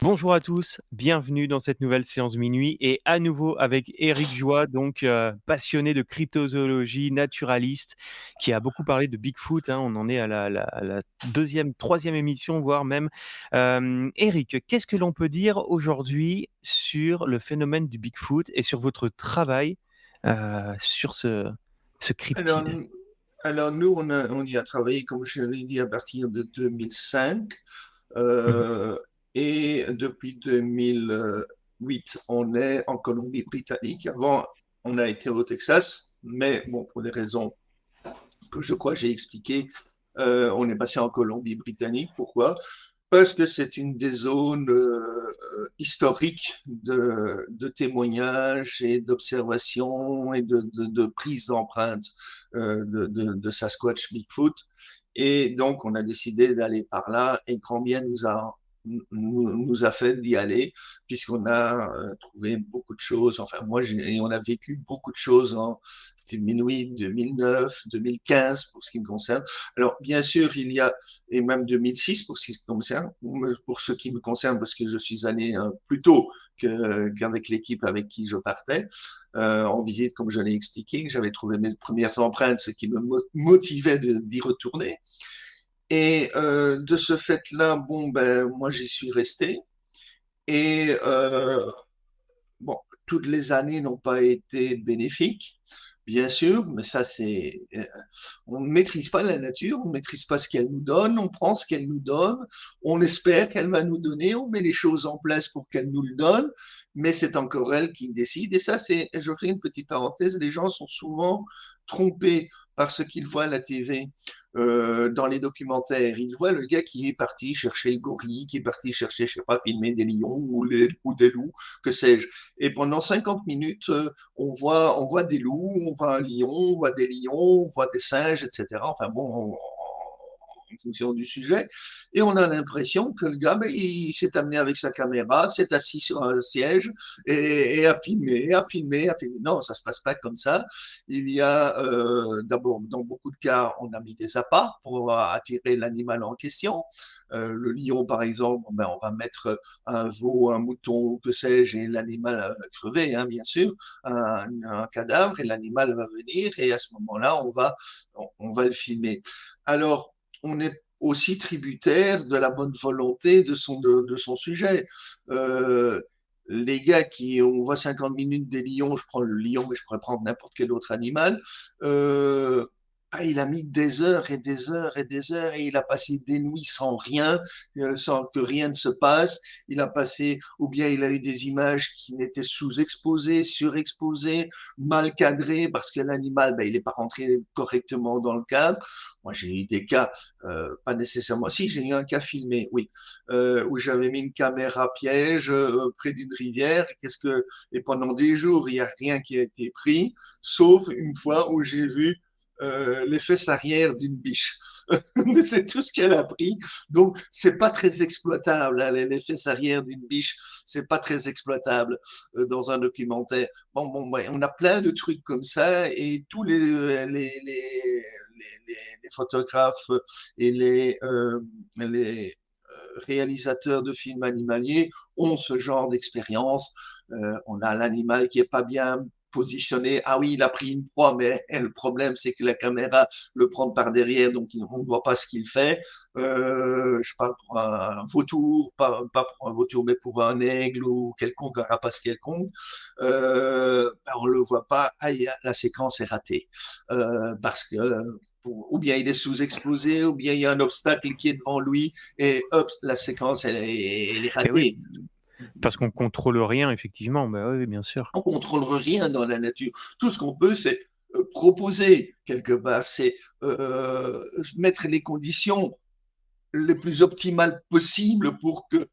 Bonjour à tous, bienvenue dans cette nouvelle séance minuit et à nouveau avec Éric Joie, donc passionné de cryptozoologie, naturaliste, qui a beaucoup parlé de Bigfoot, hein. On en est à la 2e, 3e émission, voire même. Éric, qu'est-ce que l'on peut dire aujourd'hui sur le phénomène du Bigfoot et sur votre travail sur ce Alors, cryptide? nous, on y a travaillé, comme je l'ai dit, à partir de 2005. Mmh. euh, et depuis 2008, on est en Colombie-Britannique. Avant, on a été au Texas, mais bon, pour des raisons que je crois que j'ai expliquées, on est passé en Colombie-Britannique. Pourquoi? Parce que c'est une des zones historiques de témoignages et d'observations et de prise d'empreintes de Sasquatch Bigfoot. Et donc, on a décidé d'aller par là et grand bien nous a fait d'y aller, puisqu'on a trouvé beaucoup de choses. Enfin, et on a vécu beaucoup de choses en 2008, 2009, 2015 pour ce qui me concerne. Alors, bien sûr, et même 2006 pour ce qui me concerne, pour ce qui me concerne, parce que je suis allé plus tôt qu'avec l'équipe avec qui je partais en visite, comme je l'ai expliqué, que j'avais trouvé mes premières empreintes, ce qui me motivait d'y retourner. Et de ce fait-là, bon, ben, moi, j'y suis resté. Et bon, toutes les années n'ont pas été bénéfiques, bien sûr, mais ça, on ne maîtrise pas la nature, on ne maîtrise pas ce qu'elle nous donne, on prend ce qu'elle nous donne, on espère qu'elle va nous donner, on met les choses en place pour qu'elle nous le donne, mais c'est encore elle qui décide. Et ça, je fais une petite parenthèse, les gens sont souvent trompés par ce qu'ils voient à la TV. Dans les documentaires, ils voient le gars qui est parti chercher le gorille, qui est parti chercher, je sais pas, filmer des lions ou des loups, que sais-je. Et pendant 50 minutes, on voit des loups, on voit un lion, on voit des lions, on voit des singes, etc. Enfin bon, en fonction du sujet. Et on a l'impression que le gars, ben, il s'est amené avec sa caméra, s'est assis sur un siège et a filmé, a filmé, a filmé. Non, ça se passe pas comme ça. Il y a d'abord, dans beaucoup de cas, on a mis des appâts pour attirer l'animal en question. Le lion, par exemple, ben, on va mettre un veau, un mouton, que sais-je, et l'animal va crever, hein, bien sûr, un cadavre, et l'animal va venir, et à ce moment-là, on va le filmer. Alors, on est aussi tributaire de la bonne volonté de son sujet. Euh, les gars on voit 50 minutes des lions, je prends le lion, mais je pourrais prendre n'importe quel autre animal. Il a mis des heures et des heures et des heures et il a passé des nuits sans rien, sans que rien ne se passe. Il a passé, ou bien il a eu des images qui n'étaient sous-exposées, surexposées, mal cadrées parce que l'animal, ben, il n'est pas rentré correctement dans le cadre. Moi, j'ai eu des cas, pas nécessairement. Si, j'ai eu un cas filmé, oui, où j'avais mis une caméra piège près d'une rivière. Et pendant des jours, il n'y a rien qui a été pris, sauf une fois où j'ai vu les fesses arrière d'une biche. C'est tout ce qu'elle a pris. Donc, c'est pas très exploitable. Hein, les fesses arrière d'une biche, c'est pas très exploitable dans un documentaire. Bon, ouais, on a plein de trucs comme ça et tous les photographes et les réalisateurs de films animaliers ont ce genre d'expérience. On a l'animal qui est pas bien positionné. Ah oui, il a pris une proie, mais le problème, c'est que la caméra le prend par derrière, donc on ne voit pas ce qu'il fait. Je parle pour un vautour, pas pour un vautour, mais pour un aigle ou quelconque, un rapace quelconque. On ne le voit pas. Ah, la séquence est ratée. Parce que ou bien il est sous-exposé, ou bien il y a un obstacle qui est devant lui, et hop, la séquence, elle est Et oui, ratée. parce qu'on contrôle rien effectivement, bah, oui, bien sûr. On ne contrôle rien dans la nature. Tout ce qu'on peut, c'est proposer quelque part, c'est mettre les conditions les plus optimales possibles pour que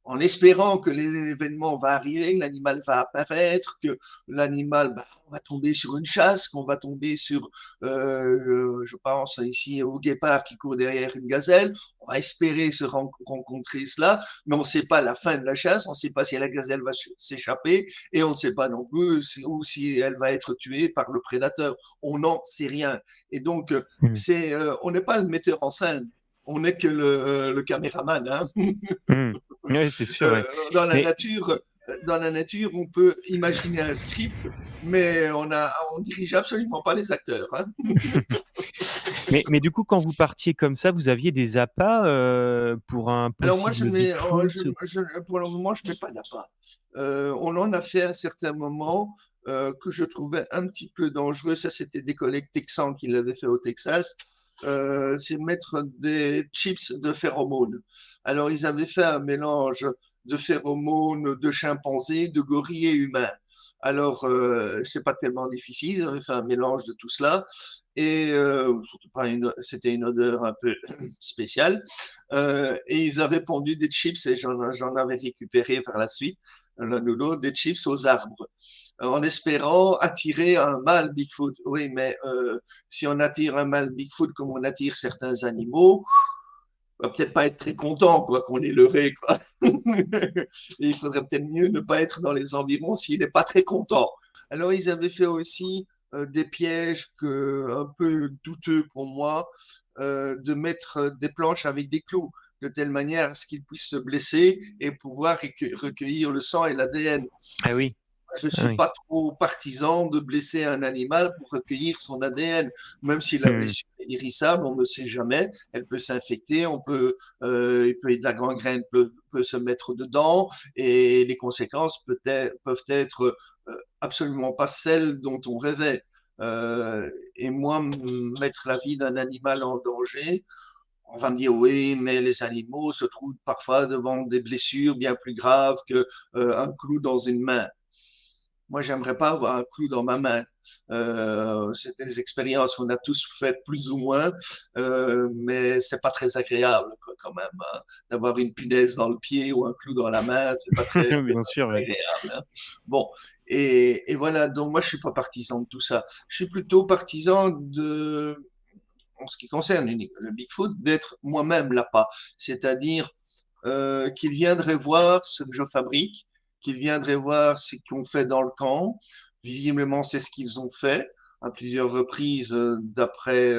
en espérant que l'événement va arriver, que l'animal va apparaître, que l'animal va tomber sur une chasse, qu'on va tomber sur, je pense ici au guépard qui court derrière une gazelle. On va espérer rencontrer cela, mais on ne sait pas la fin de la chasse, on ne sait pas si la gazelle va s'échapper et on ne sait pas non plus si elle va être tuée par le prédateur. On n'en sait rien. Et donc, Mmh. on n'est pas le metteur en scène. on n'est que le caméraman. Hein. Mmh. Ouais, c'est sûr, ouais. Dans la Mais nature, on peut imaginer un script, mais on dirige absolument pas les acteurs. Hein. mais du coup, quand vous partiez comme ça, vous aviez des appâts, pour un Alors moi, possible Bigfoot? pour le moment, je ne mets pas d'appât. On en a fait à un certain moment que je trouvais un petit peu dangereux. Ça, c'était des collègues texans qui l'avaient fait au Texas. C'est mettre des chips de phéromones. Alors, ils avaient fait un mélange de phéromones de chimpanzés, de gorilles et humains. Alors, c'est pas tellement difficile. Ils avaient fait un mélange de tout cela. Et c'était une odeur un peu spéciale. Et ils avaient pondu des chips, et j'en avais récupéré par la suite, l'un ou l'autre, des chips aux arbres, en espérant attirer un mâle Bigfoot. Oui, mais si on attire un mâle Bigfoot comme on attire certains animaux, on va peut-être pas être très content, quoi, qu'on ait leurré, quoi. Et il faudrait peut-être mieux ne pas être dans les environs s'il n'est pas très content. Alors, ils avaient fait aussi des pièges un peu douteux pour moi, de mettre des planches avec des clous, de telle manière à ce qu'ils puissent se blesser et pouvoir recueillir le sang et l'ADN. Ah oui, Je ne ah suis oui. pas trop partisan de blesser un animal pour recueillir son ADN, même si la Mmh. blessure est guérissable, on ne sait jamais. Elle peut s'infecter, la gangrène peut se mettre dedans, et les conséquences peuvent être absolument pas celles dont on rêvait. Et moi, mettre la vie d'un animal en danger, on va me dire oui, mais les animaux se trouvent parfois devant des blessures bien plus graves qu'un clou dans une main. Moi, j'aimerais pas avoir un clou dans ma main. C'est des expériences qu'on a tous faites plus ou moins, mais c'est pas très agréable, quoi, quand même. Hein. D'avoir une punaise dans le pied ou un clou dans la main, c'est pas très Bien sûr, ouais. agréable. Hein. Bon, et voilà. Donc moi, je suis pas partisan de tout ça. Je suis plutôt partisan en ce qui concerne le Bigfoot, d'être moi-même l'appât, c'est-à-dire qu'il viendrait voir ce que je fabrique, qu'ils viendraient voir ce qu'on fait dans le camp. Visiblement, c'est ce qu'ils ont fait à plusieurs reprises d'après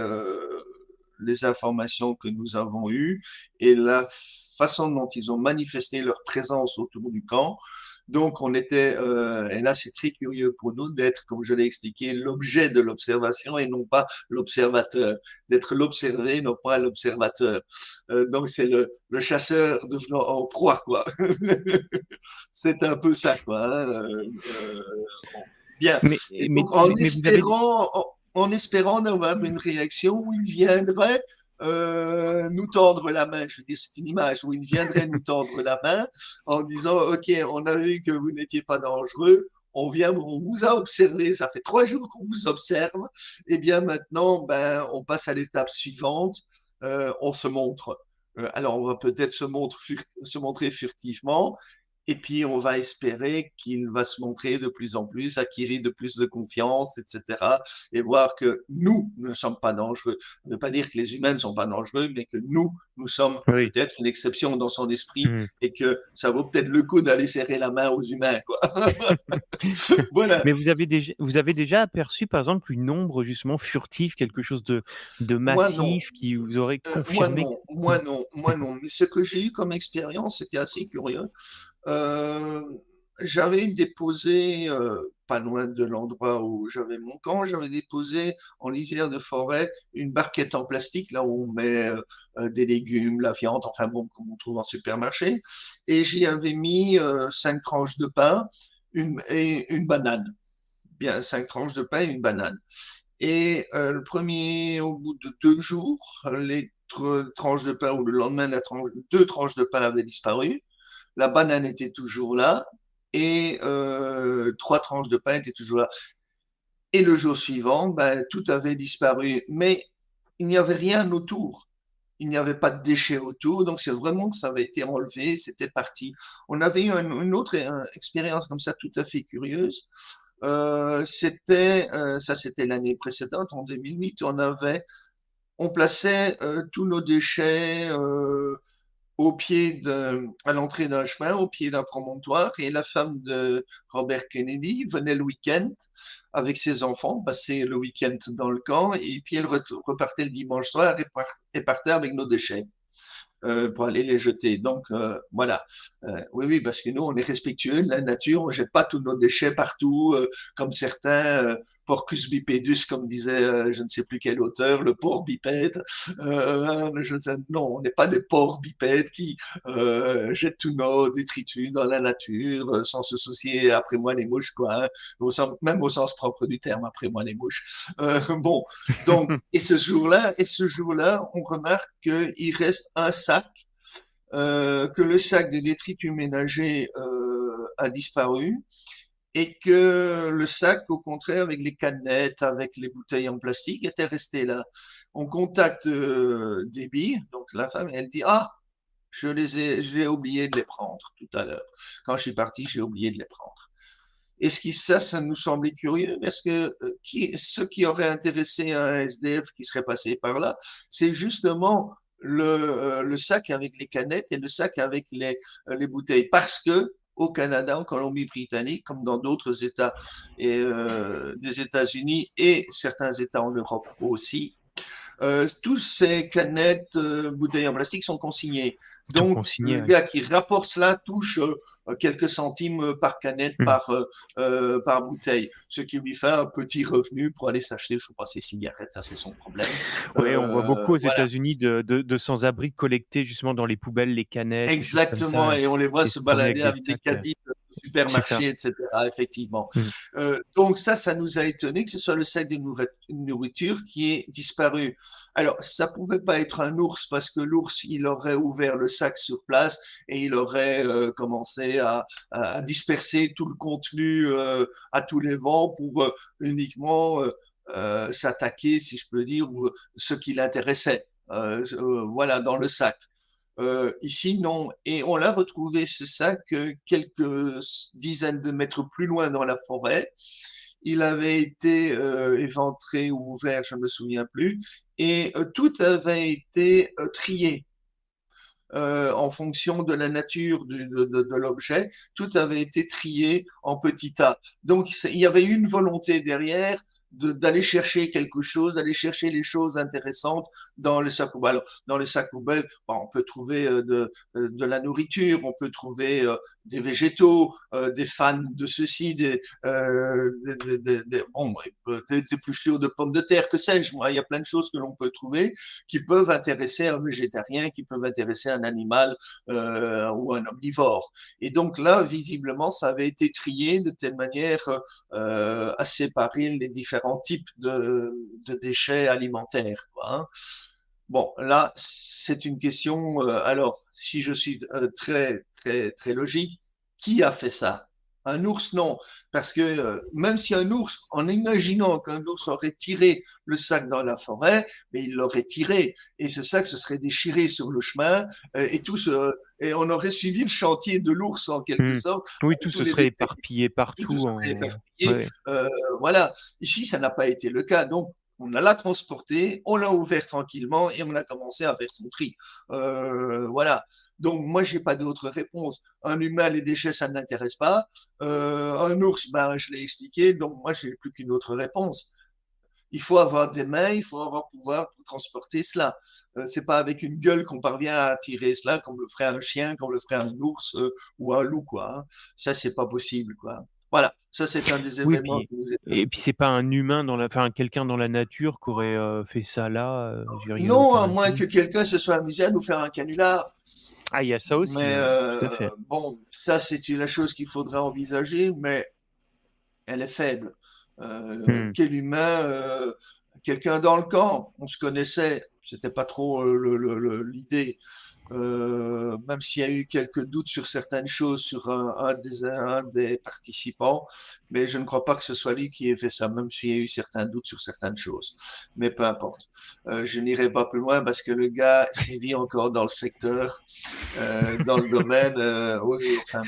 les informations que nous avons eues et la façon dont ils ont manifesté leur présence autour du camp. Donc, et là, c'est très curieux pour nous d'être, comme je l'ai expliqué, l'objet de l'observation et non pas l'observateur, d'être l'observé, non pas l'observateur. Donc, c'est le chasseur devenant en proie, quoi. C'est un peu ça, quoi. Hein. Bien. Mais Et mais donc, mais mais vous avez d en espérant d'avoir une réaction où il viendrait nous tendre la main, je veux dire, c'est une image où il viendrait nous tendre la main en disant, OK, on a vu que vous n'étiez pas dangereux, on vous a observé, ça fait 3 jours qu'on vous observe, et bien maintenant, ben, on passe à l'étape suivante, on se montre. Alors, on va peut-être se montrer furtivement, et puis on va espérer qu'il va se montrer de plus en plus, acquérir de plus de confiance, etc. Et voir que nous ne sommes pas dangereux. Ça ne veut pas dire que les humains ne sont pas dangereux, mais que nous sommes oui. peut-être une exception dans son esprit Mmh. et que ça vaut peut-être le coup d'aller serrer la main aux humains. Quoi. Voilà. Mais vous avez déjà aperçu, par exemple, une ombre justement furtive, quelque chose de Moi, non. massif qui vous aurait Moi, confirmé que non. Moi, non. Moi, non. Mais ce que j'ai eu comme expérience, c'était assez curieux. Euh, J'avais déposé, pas loin de l'endroit où j'avais mon camp, j'avais déposé en lisière de forêt une barquette en plastique, là où on met des légumes, la viande, enfin bon, comme on trouve en supermarché. Et j'y avais mis 5 tranches de pain et une banane. Bien, 5 tranches de pain et une banane. Et au bout de 2 jours, les tranches de pain, ou le lendemain, 2 tranches de pain avaient disparu, la banane était toujours là et 3 tranches de pain étaient toujours là. Et le jour suivant, ben, tout avait disparu, mais il n'y avait rien autour. Il n'y avait pas de déchets autour, donc c'est vraiment que ça avait été enlevé, c'était parti. On avait eu une autre expérience comme ça tout à fait curieuse. C'était l'année précédente, en 2008, on plaçait tous nos déchets à l'entrée d'un chemin, au pied d'un promontoire, et la femme de Robert Kennedy venait le week-end avec ses enfants, passer le week-end dans le camp, et puis elle repartait le dimanche soir et partait avec nos déchets. pour aller les jeter. Donc voilà. Oui, oui, parce que nous, on est respectueux de la nature, on ne jette pas tous nos déchets partout, comme certains, porcus bipedus, comme disait je ne sais plus quel auteur, le porc bipède. Non, on n'est pas des porcs bipèdes qui jettent tous nos détritus dans la nature sans se soucier, après moi les mouches, quoi, hein, même au sens propre du terme, après moi les mouches. Bon, donc, et ce jour-là, on remarque qu'il reste un sac, que le sac des détritus ménagers a disparu, et que le sac, au contraire, avec les canettes, avec les bouteilles en plastique, était resté là. On contacte Debbie, donc la femme, et elle dit, ah, j'ai oublié de les prendre tout à l'heure. Quand je suis parti, j'ai oublié de les prendre. Et ça nous semblait curieux, parce que ce qui aurait intéressé un SDF qui serait passé par là, c'est justement le sac avec les canettes et le sac avec les bouteilles. Parce que au Canada, en Colombie-Britannique, comme dans d'autres États des États-Unis et certains États en Europe aussi, tous ces canettes, bouteilles en plastique sont consignées. Sont Donc, consignés, le ouais. gars qui rapporte cela touche quelques centimes par canette, Hmm. par bouteille, ce qui lui fait un petit revenu pour aller s'acheter, je ne sais pas, ses cigarettes, ça c'est son problème. Ouais, on voit beaucoup aux Voilà. États-Unis de sans-abri collecter justement dans les poubelles les canettes, les choses comme Exactement, ça, et on les voit et se se promener balader avec des avec des sacs. caddies de C'est ça. supermarché, etc. Effectivement. Hmm. Donc ça nous a étonné que ce soit le sac de nourriture qui ait disparu. Alors, ça pouvait pas être un ours parce que l'ours, il aurait ouvert le sac sur place et il aurait commencé à disperser tout le contenu à tous les vents pour uniquement s'attaquer, si je peux dire, ou ce qui l'intéressait. Voilà, dans le sac. Ici, non. Et on l'a retrouvé, ce sac, quelques dizaines de mètres plus loin dans la forêt. Il avait été éventré ou ouvert, je ne me souviens plus, et tout avait été trié. En fonction de la nature de l'objet, tout avait été trié en petits tas. Donc, il y avait une volonté derrière d'aller chercher quelque chose, d'aller chercher les choses intéressantes dans les sacs poubelles. Alors, dans les sacs poubelles, on peut trouver de la nourriture, on peut trouver des végétaux, des fans de ceci, des épluchures de pommes de terre, que sais-je, moi, il y a plein de choses que l'on peut trouver qui peuvent intéresser un végétarien, qui peuvent intéresser un animal ou un omnivore. Et donc là, visiblement, ça avait été trié de telle manière à séparer les différents types de déchets alimentaires, quoi, hein. Bon, là, c'est une question. Alors, si je suis très, très, très logique, qui a fait ça? Un ours, non. Parce que même si un ours, en imaginant qu'un ours aurait tiré le sac dans la forêt, mais il l'aurait tiré. Et ce sac se serait déchiré sur le chemin et on aurait suivi le chantier de l'ours en quelque Hmm. sorte, Oui, avec tout tous se les serait déchets, éparpillé tout partout serait en. éparpillé. Ouais. Voilà. Ici, ça n'a pas été le cas. Donc, on l'a transporté, on l'a ouvert tranquillement et on a commencé à faire son tri. Voilà. Donc, moi, j'ai pas d'autre réponse. Un humain, les déchets, ça ne l'intéresse pas. Un ours, ben, je l'ai expliqué. Donc, moi, j'ai plus qu'une autre réponse. Il faut avoir des mains, il faut avoir pouvoir pour transporter cela. C'est pas avec une gueule qu'on parvient à tirer cela comme le ferait un chien, comme le ferait un ours ou un loup, quoi, hein. Ça, c'est pas possible, quoi. Voilà, ça c'est un des Oui, événements puis qui nous est et puis c'est pas un humain enfin quelqu'un dans la nature qui aurait fait ça là. Je veux dire, il y a Non, aucun à moins intérêt. que quelqu'un se soit amusé à nous faire un canular. Ah, il y a ça aussi, Mais ouais, tout à fait. bon, ça c'est la chose qu'il faudra envisager, mais elle est faible. Hmm. Quel humain, quelqu'un dans le camp, on se connaissait, c'était pas trop l'idée. Même s'il y a eu quelques doutes sur certaines choses sur un des participants, mais je ne crois pas que ce soit lui qui ait fait ça, même s'il y a eu certains doutes sur certaines choses. Mais peu importe. Je n'irai pas plus loin parce que le gars sévit encore dans le secteur, dans le domaine. Oui, enfin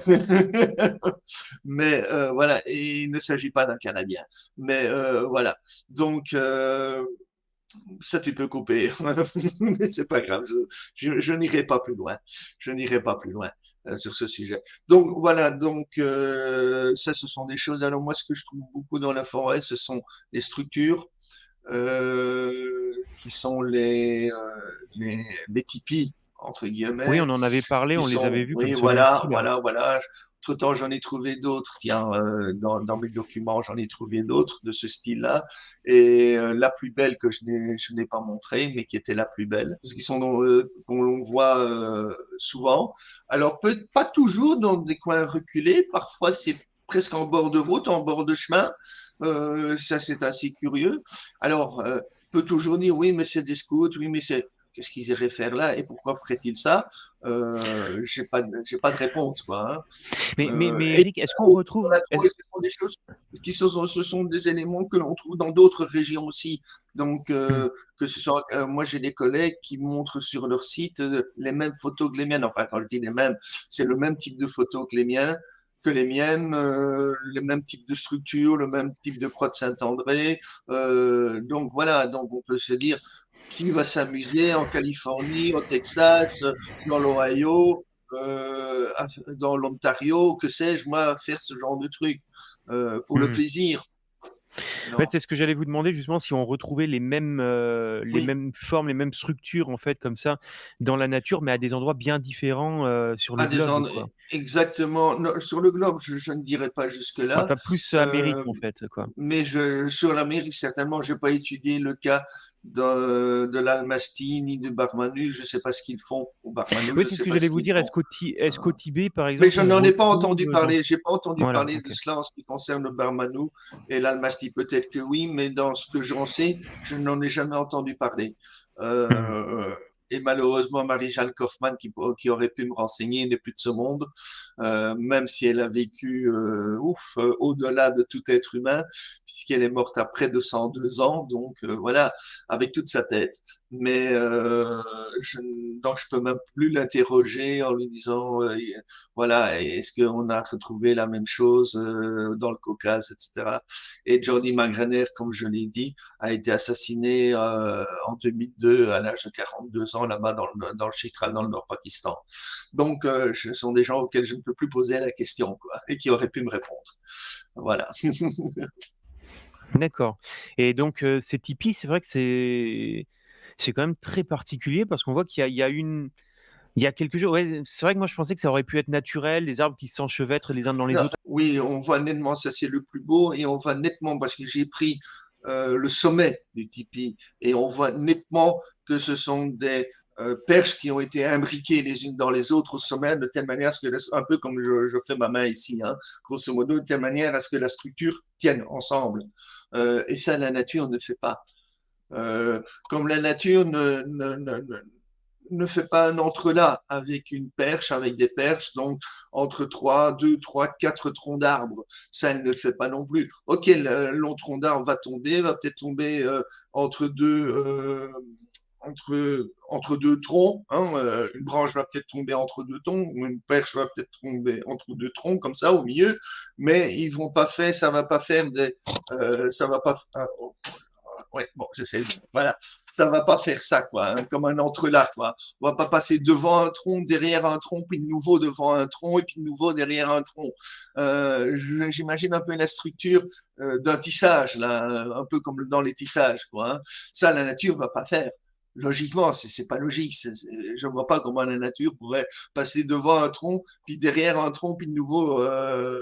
bon. Mais voilà, et il ne s'agit pas d'un Canadien. Mais voilà. Donc, ça, tu peux couper. Mais c'est pas grave. Je n'irai pas plus loin. Je n'irai pas plus loin sur ce sujet. Donc, voilà. Donc, ça, ce sont des choses. Alors, moi, ce que je trouve beaucoup dans la forêt, ce sont les structures qui sont les tipis, entre Oui, guillemets, on en avait parlé, qui on les avait sont, vus comme oui, ce même voilà, style, hein. voilà, voilà. Entre-temps, j'en ai trouvé d'autres. Tiens, dans mes documents, j'en ai trouvé d'autres de ce style-là. Et la plus belle que je n'ai pas montrée, mais qui était la plus belle, parce qu'ils sont qu'on voit souvent. Alors, pas toujours dans des coins reculés. Parfois, c'est presque en bord de route, en bord de chemin. Ça, c'est assez curieux. Alors, peut toujours dire, oui, mais c'est des scouts, oui, mais c'est... Qu'est-ce qu'ils iraient faire là et pourquoi ferait-ils ça? J'ai pas de réponse, quoi. Hein. Mais Et Eric, est-ce qu'on on retrouve, a trouvé, ce sont des choses ce sont des éléments que l'on trouve dans d'autres régions aussi. Donc, hmm, que ce soit, moi j'ai des collègues qui montrent sur leur site les mêmes photos que les miennes. Enfin, quand je dis les mêmes, c'est le même type de photos que les miennes, le même type de structure, le même type de croix de Saint-André. Donc voilà, donc on peut se dire qui va s'amuser en Californie, au Texas, dans l'Ohio, dans l'Ontario, que sais-je, moi, à faire ce genre de truc pour le hmm. plaisir. En fait, Non. c'est ce que j'allais vous demander justement si on retrouvait les Oui, mêmes formes, les mêmes structures en fait comme ça dans la nature, mais à des endroits bien différents sur le à des globe, en... quoi. exactement. Non, sur le globe, je ne dirais pas jusque-là. Enfin, plus Amérique Euh, en fait, quoi. mais sur l'Amérique, certainement, je n'ai pas étudié le cas de l'Almasty ni de Barmanu. Je ne sais pas ce qu'ils font au Barmanu, Oui, je ne c'est ce sais que pas j'allais ce vous qu'ils dire. font. Est-ce qu'au Tibet, par Mais exemple, je on n'en ai pas entendu retrouve parler. J'ai pas entendu Voilà, parler de ok. cela en ce qui concerne le Barmanou et l'Almasty. Peut-être que oui, mais dans ce que j'en sais, je n'en ai jamais entendu parler. Hmm. Euh, et malheureusement, Marie-Jeanne Kaufmann, qui aurait pu me renseigner, n'est plus de ce monde, même si elle a vécu au-delà de tout être humain, puisqu'elle est morte à près de 102 ans, donc voilà, avec toute sa tête. Mais donc je peux même plus l'interroger en lui disant voilà, est-ce qu'on a retrouvé la même chose dans le Caucase, etc. Et Johnny McGraner, comme je l'ai dit, a été assassiné en 2002 à l'âge de 42 ans là-bas dans le Chitral, dans le Nord-Pakistan. Donc, ce sont des gens auxquels je ne peux plus poser la question, quoi, et qui auraient pu me répondre. Voilà. D'accord. Et donc, ces tipis, c'est vrai que c'est quand même très particulier parce qu'on voit il y a il y a quelque chose. Ouais, c'est vrai que moi je pensais que ça aurait pu être naturel, les arbres qui s'enchevêtrent les uns dans les Non, autres. oui, on voit nettement, ça c'est le plus beau, et on voit nettement, parce que j'ai pris le sommet du tipi, et on voit nettement que ce sont des perches qui ont été imbriquées les unes dans les autres au sommet, de telle manière à ce que, un peu comme je fais ma main ici, hein, grosso modo, de telle manière à ce que la structure tienne ensemble. Et ça, la nature ne fait pas. Euh, Comme la nature ne fait pas un entrelac avec une perche, avec des perches, donc entre 4 troncs d'arbres. Ça, elle ne le fait pas non plus. Ok, le long tronc d'arbre va peut-être tomber entre deux. Entre deux troncs, hein, une branche va peut-être tomber entre deux troncs, ou une perche va peut-être tomber entre deux troncs, comme ça, au milieu, mais ils vont pas faire, ça va pas faire ça va pas, ouais, bon, j'essaie. Voilà, ça va pas faire ça, quoi, hein, comme un entrelac, quoi. On va pas passer devant un tronc, derrière un tronc, puis de nouveau devant un tronc, et puis de nouveau derrière un tronc. J'imagine un peu la structure d'un tissage, là, un peu comme dans les tissages, quoi. Hein. Ça, la nature va pas faire. Logiquement, c'est pas logique. Je ne vois pas comment la nature pourrait passer devant un tronc, puis derrière un tronc, puis de nouveau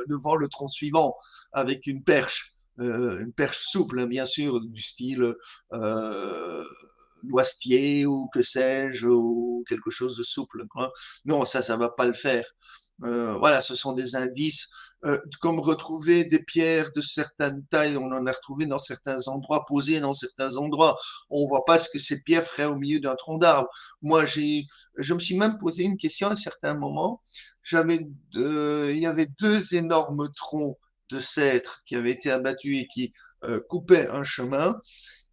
devant le tronc suivant, avec une perche souple, hein, bien sûr, du style euh, noisetier ou que sais-je, ou quelque chose de souple. Quoi. Non, ça va pas le faire. Voilà, ce sont des indices. Comme retrouver des pierres de certaines tailles, on en a retrouvé dans certains endroits, posées dans certains endroits. On ne voit pas ce que ces pierres feraient au milieu d'un tronc d'arbre. Moi, je me suis même posé une question à un certain moment. Il y avait deux énormes troncs de cèdre qui avaient été abattus et qui coupaient un chemin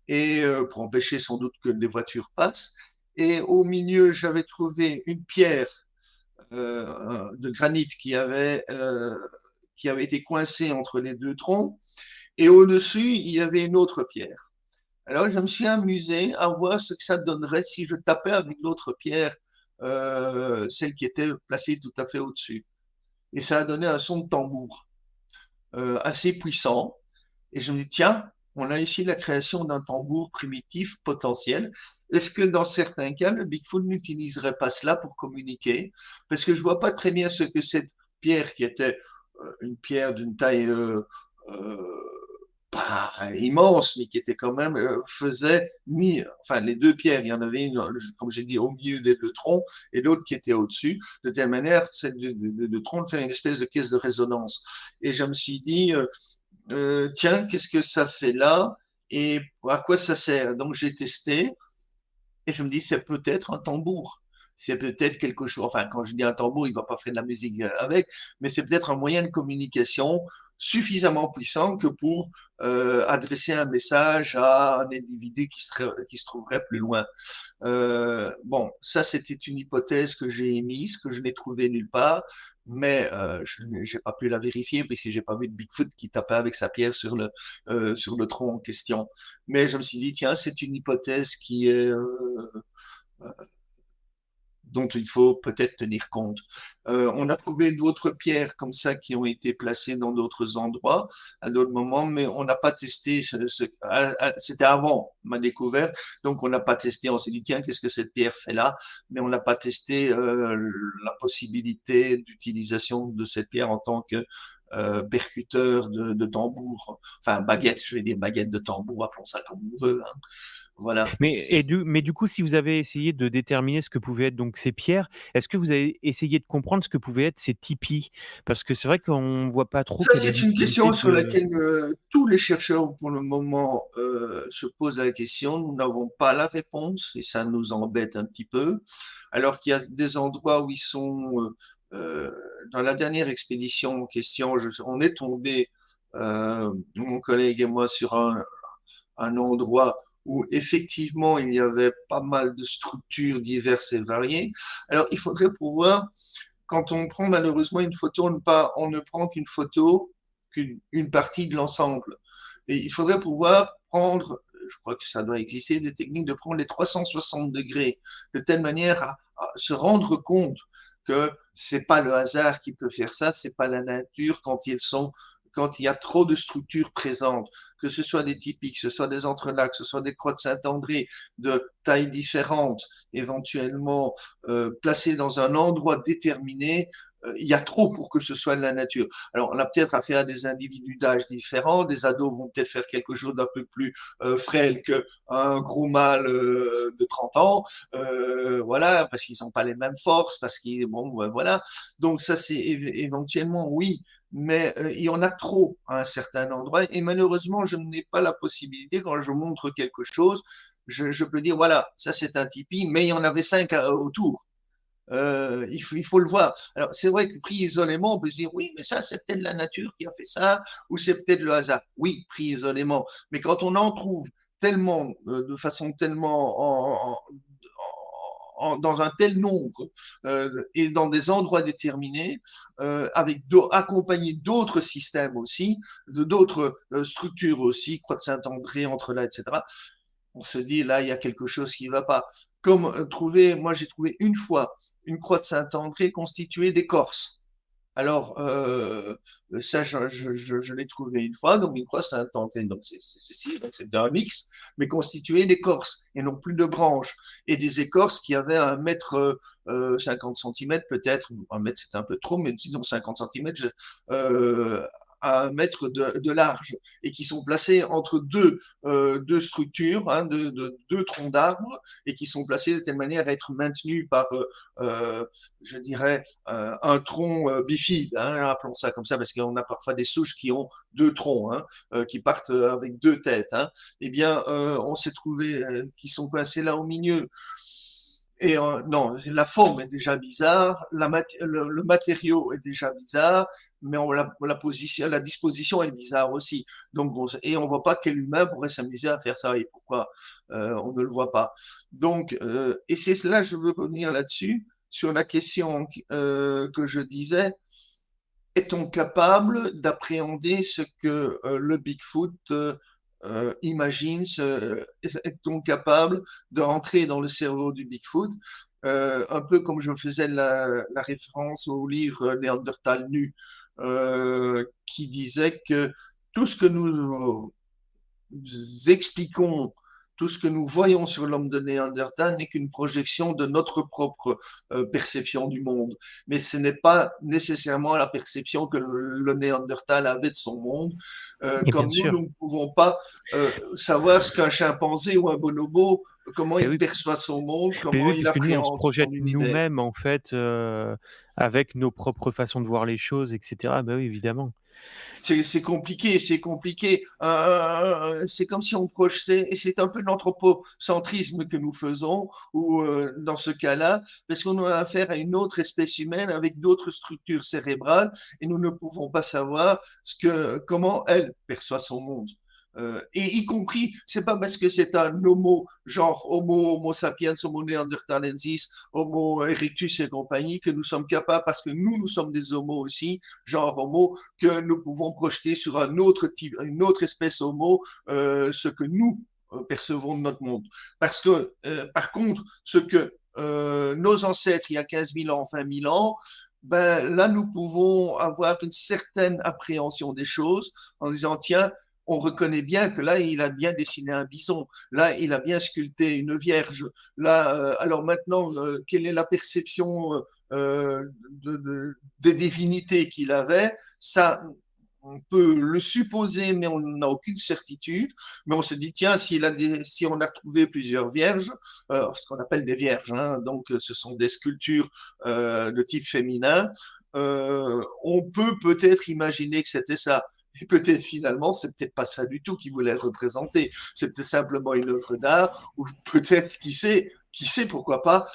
et pour empêcher sans doute que les voitures passent. Et au milieu, j'avais trouvé une pierre de granit qui avait été coincée entre les deux troncs. Et au-dessus, il y avait une autre pierre. Alors, je me suis amusé à voir ce que ça donnerait si je tapais avec l'autre pierre, celle qui était placée tout à fait au-dessus. Et ça a donné un son de tambour assez puissant. Et je me dis, tiens, on a ici la création d'un tambour primitif potentiel. Est-ce que dans certains cas, le Bigfoot n'utiliserait pas cela pour communiquer? Parce que je vois pas très bien ce que cette pierre qui était une pierre d'une taille euh, pas immense, mais qui était quand même faisait ni, enfin les deux pierres, il y en avait une, comme j'ai dit, au milieu des deux troncs et l'autre qui était au-dessus, de telle manière, celle de tronc, de faire une espèce de caisse de résonance. Et je me suis dit, tiens, qu'est-ce que ça fait là et à quoi ça sert? Donc j'ai testé et je me dis, c'est peut-être un tambour. C'est peut-être quelque chose, enfin, quand je dis un tambour, il ne va pas faire de la musique avec, mais c'est peut-être un moyen de communication suffisamment puissant que pour adresser un message à un individu qui se trouverait plus loin. Bon, ça, c'était une hypothèse que j'ai émise, que je n'ai trouvée nulle part, mais je n'ai pas pu la vérifier puisque j'ai pas vu de Bigfoot qui tapait avec sa pierre sur le tronc en question. Mais je me suis dit, tiens, c'est une hypothèse qui est dont il faut peut-être tenir compte. On a trouvé d'autres pierres comme ça qui ont été placées dans d'autres endroits à d'autres moments, mais on n'a pas testé. C'était avant ma découverte, donc on n'a pas testé. On s'est dit tiens, qu'est-ce que cette pierre fait là? Mais on n'a pas testé la possibilité d'utilisation de cette pierre en tant que percuteur de tambour, enfin baguette, je vais dire baguette de tambour, appelons ça comme on veut. Hein. Voilà. Mais du coup, si vous avez essayé de déterminer ce que pouvaient être donc ces pierres, est-ce que vous avez essayé de comprendre ce que pouvaient être ces tipis? Parce que c'est vrai qu'on voit pas trop Ça, quelle est c'est une l'utilité question sur de. laquelle tous les chercheurs, pour le moment, se posent la question. Nous n'avons pas la réponse et ça nous embête un petit peu. Alors qu'il y a des endroits où ils sont, dans la dernière expédition en question, on est tombé, mon collègue et moi, sur un endroit où effectivement il y avait pas mal de structures diverses et variées. Alors, il faudrait pouvoir quand on prend malheureusement une photo, on ne prend qu'une photo, qu'une partie de l'ensemble. Et il faudrait pouvoir prendre, je crois que ça doit exister, des techniques de prendre les 360 degrés, de telle manière à se rendre compte que c'est pas le hasard qui peut faire ça, c'est pas la nature quand il y a trop de structures présentes, que ce soit des typiques, que ce soit des entrelacs, que ce soit des croix de Saint-André de tailles différentes, éventuellement placées dans un endroit déterminé, il y a trop pour que ce soit de la nature. Alors, on a peut-être affaire à des individus d'âge différents. Des ados vont peut-être faire quelque chose d'un peu plus frêle qu'un gros mâle de 30 ans. Voilà, parce qu'ils n'ont pas les mêmes forces, parce qu'ils, bon, voilà. Donc, ça, c'est éventuellement, oui, mais il y en a trop à un certain endroit. Et malheureusement, je n'ai pas la possibilité, quand je montre quelque chose, je peux dire, voilà, ça c'est un tipi, mais il y en avait cinq autour. Il faut le voir. Alors, c'est vrai que pris isolément, on peut se dire, oui, mais ça, c'est peut-être la nature qui a fait ça, ou c'est peut-être le hasard. Oui, pris isolément. Mais quand on en trouve tellement, de façon tellement dans un tel nombre et dans des endroits déterminés, accompagné d'autres systèmes aussi, d'autres structures aussi, Croix de Saint-André, entre là, etc. On se dit, là, il y a quelque chose qui ne va pas. Comme moi j'ai trouvé une fois une croix de Saint-André constituée d'écorce. Alors, ça, je l'ai trouvé une fois, donc une croix Saint-André, donc c'est ceci, donc c'est un mix, mais constitué d'écorce et non plus de branches. Et des écorces qui avaient 1 mètre 50 centimètres peut-être, 1 mètre c'est un peu trop, mais disons 50 centimètres, à 1 mètre de large et qui sont placés entre deux structures, hein, deux troncs d'arbres et qui sont placés de telle manière à être maintenus par, je dirais, un tronc bifide, hein, appelons ça comme ça, parce qu'on a parfois des souches qui ont deux troncs, hein, qui partent avec deux têtes. Hein. Eh bien, on s'est trouvé qui sont placés là au milieu. Et non, la forme est déjà bizarre, le matériau est déjà bizarre, mais la disposition est bizarre aussi. Donc, et on ne voit pas quel humain pourrait s'amuser à faire ça et pourquoi on ne le voit pas. Donc, et c'est là, je veux revenir là-dessus, sur la question que je disais, est-on capable d'appréhender ce que le Bigfoot imagine, est-on capable de rentrer dans le cerveau du Bigfoot, un peu comme je faisais la référence au livre Néandertal nu, qui disait que tout ce que nous expliquons tout ce que nous voyons sur l'homme de Néandertal n'est qu'une projection de notre propre perception du monde. Mais ce n'est pas nécessairement la perception que le Néandertal avait de son monde. Et bien Comme nous, sûr. nous ne pouvons pas savoir ce qu'un chimpanzé ou un bonobo, comment Ben il oui, perçoit son monde, beh, comment oui, il puisque nous, on se appréhende projette son univers. nous-mêmes, en fait, avec nos propres façons de voir les choses et cetera. Bah, oui, évidemment. C'est compliqué, c'est compliqué. C'est comme si on projetait, et c'est un peu l'anthropocentrisme que nous faisons, ou dans ce cas-là, parce qu'on a affaire à une autre espèce humaine avec d'autres structures cérébrales, et nous ne pouvons pas savoir comment elle perçoit son monde. Et y compris, c'est pas parce que c'est un homo, genre Homo sapiens, Homo neanderthalensis, Homo erectus et compagnie, que nous sommes capables, parce que nous sommes des homos aussi, genre Homo, que nous pouvons projeter sur un autre type, une autre espèce homo, ce que nous percevons de notre monde. Parce que, par contre, ce que nos ancêtres, il y a 15 000 ans, 20 000 ans, ben, là, nous pouvons avoir une certaine appréhension des choses en disant, tiens, on reconnaît bien que là, il a bien dessiné un bison. Là, il a bien sculpté une vierge. Là, alors maintenant, quelle est la perception des divinités qu'il avait? Ça, on peut le supposer, mais on n'a aucune certitude. Mais on se dit, tiens, si on a retrouvé plusieurs vierges, ce qu'on appelle des vierges, hein, donc ce sont des sculptures de type féminin, on peut peut-être imaginer que c'était ça. Et peut-être finalement, c'est peut-être pas ça du tout qu'il voulait représenter. C'était simplement une œuvre d'art, ou peut-être, qui sait, pourquoi pas,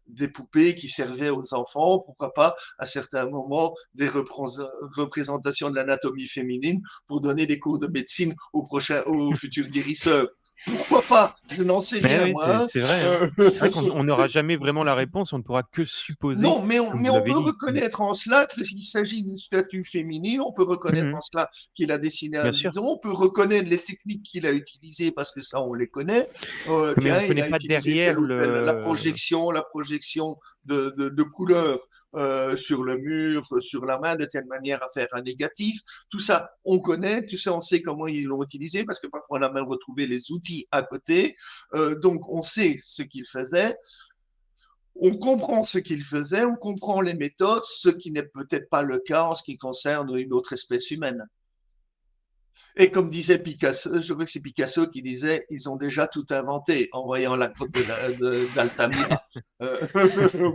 des poupées qui servaient aux enfants, pourquoi pas, à certains moments, des représentations de l'anatomie féminine pour donner des cours de médecine aux futurs guérisseurs. Pourquoi pas? Je n'en sais Mais rien, oui, moi. c'est vrai, hein. Hein. C'est vrai qu'on n'aura jamais vraiment la réponse, on ne pourra que supposer, Non, mais comme mais vous on l'avez peut dit. Mmh. reconnaître en cela qu'il s'agit d'une statue féminine, on peut reconnaître Mmh. en cela qu'il a dessiné un Bien sûr. bison, on peut reconnaître les techniques qu'il a utilisées parce que ça, on les connaît. Mais on Tiens, il connaît a pas utilisé telle derrière ou telle, le la projection de couleurs sur le mur, sur la main, de telle manière à faire un négatif. Tout ça, on connaît, tout ça, on sait comment ils l'ont utilisé parce que parfois on a même retrouvé les outils à côté. Donc, on sait ce qu'il faisait. On comprend ce qu'il faisait, on comprend les méthodes, ce qui n'est peut-être pas le cas en ce qui concerne une autre espèce humaine. Et comme disait Picasso, je crois que c'est Picasso qui disait, ils ont déjà tout inventé en voyant la grotte d'Altamira.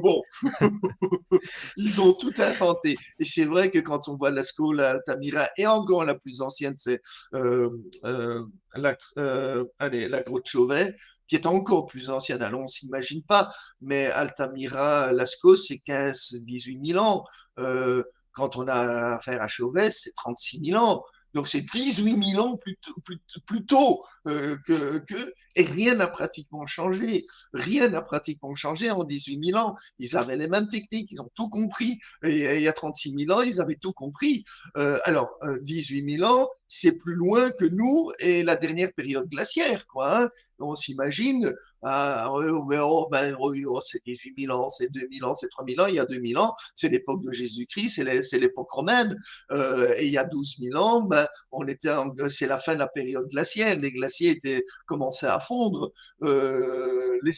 Bon, ils ont tout inventé. Et c'est vrai que quand on voit la Scuola d'Altamira, et encore la plus ancienne, c'est euh, euh, la grotte Chauvet, qui est encore plus ancienne. Alors on ne s'imagine pas, mais Altamira, Lascaux, c'est 15-18 000 ans. Quand on a affaire à Chauvet, c'est 36 000 ans. Donc c'est 18 000 ans plus tôt et rien n'a pratiquement changé. Rien n'a pratiquement changé en 18 000 ans. Ils avaient les mêmes techniques, ils ont tout compris. Et il y a 36 000 ans, ils avaient tout compris. 18 000 ans, c'est plus loin que nous et la dernière période glaciaire, quoi. Hein. On s'imagine, c'est 18 000 ans, c'est 2 000 ans, c'est 3 000 ans, il y a 2 000 ans, c'est l'époque de Jésus-Christ, c'est l'époque romaine. Et il y a 12 000 ans, c'est la fin de la période glaciaire. Les glaciers commençaient à fondre. Les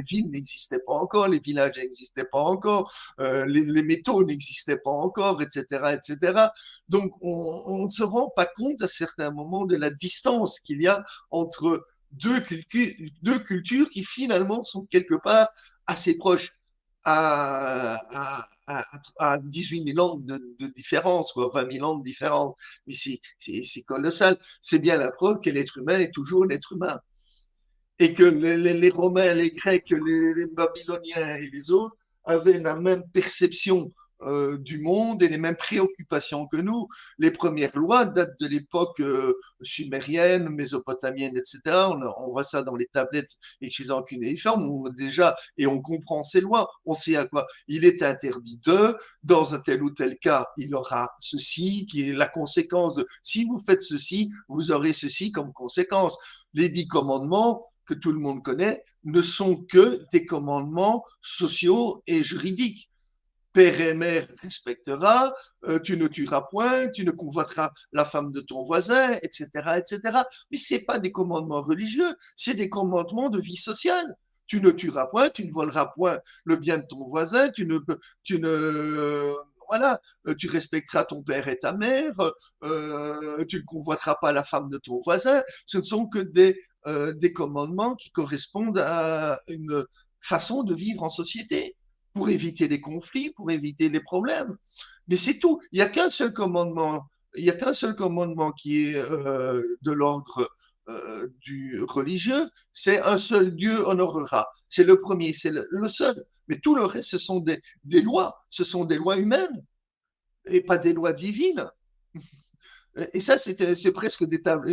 villes n'existaient pas encore, les villages n'existaient pas encore, les métaux n'existaient pas encore, etc., etc. Donc, on ne se rend pas compte à certains moments de la distance qu'il y a entre deux cultures qui finalement sont quelque part assez proches à 18 000 ans de différence, quoi, 20 000 ans de différence. Mais c'est colossal. C'est bien la preuve que l'être humain est toujours l'être humain. Et que les Romains, les Grecs, les Babyloniens et les autres avaient la même perception du monde et les mêmes préoccupations que nous. Les premières lois datent de l'époque sumérienne, mésopotamienne, etc. On voit ça dans les tablettes écrites en cunéiforme déjà, et on comprend ces lois. On sait à quoi il est interdit de, dans un tel ou tel cas, il aura ceci, qui est la conséquence de si vous faites ceci, vous aurez ceci comme conséquence. Les 10 commandements que tout le monde connaît ne sont que des commandements sociaux et juridiques. père et mère respectera, tu ne tueras point, tu ne convoiteras la femme de ton voisin, etc., etc. Mais ce n'est pas des commandements religieux, c'est des commandements de vie sociale. Tu ne tueras point, tu ne voleras point le bien de ton voisin, tu ne, voilà, tu respecteras ton père et ta mère, tu ne convoiteras pas la femme de ton voisin. Ce ne sont que des commandements qui correspondent à une façon de vivre en société pour éviter les conflits, pour éviter les problèmes. Mais c'est tout. Il n'y a qu'un seul commandement. Il n'y a qu'un seul commandement qui est de l'ordre du religieux, c'est un seul Dieu honorera. C'est le premier, c'est le seul. Mais tout le reste, ce sont des lois, ce sont des lois humaines et pas des lois divines. Et ça, c'est presque des tables,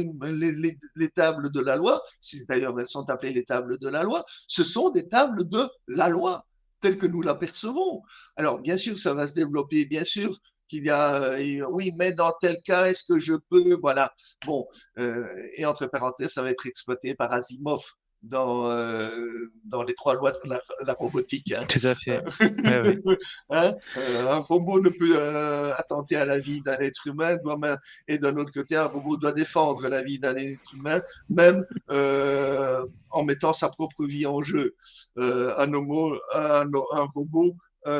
les tables de la loi, d'ailleurs elles sont appelées les tables de la loi, ce sont des tables de la loi, telles que nous l'apercevons. Alors, bien sûr, ça va se développer, bien sûr qu'il y a, oui, mais dans tel cas, est-ce que je peux, voilà. Bon, et entre parenthèses, ça va être exploité par Asimov dans les trois lois de la robotique. Hein. Tout à fait. Ouais, ouais. Hein, un robot ne peut attenter à la vie d'un être humain, et d'un autre côté, un robot doit défendre la vie d'un être humain, même en mettant sa propre vie en jeu. Un robot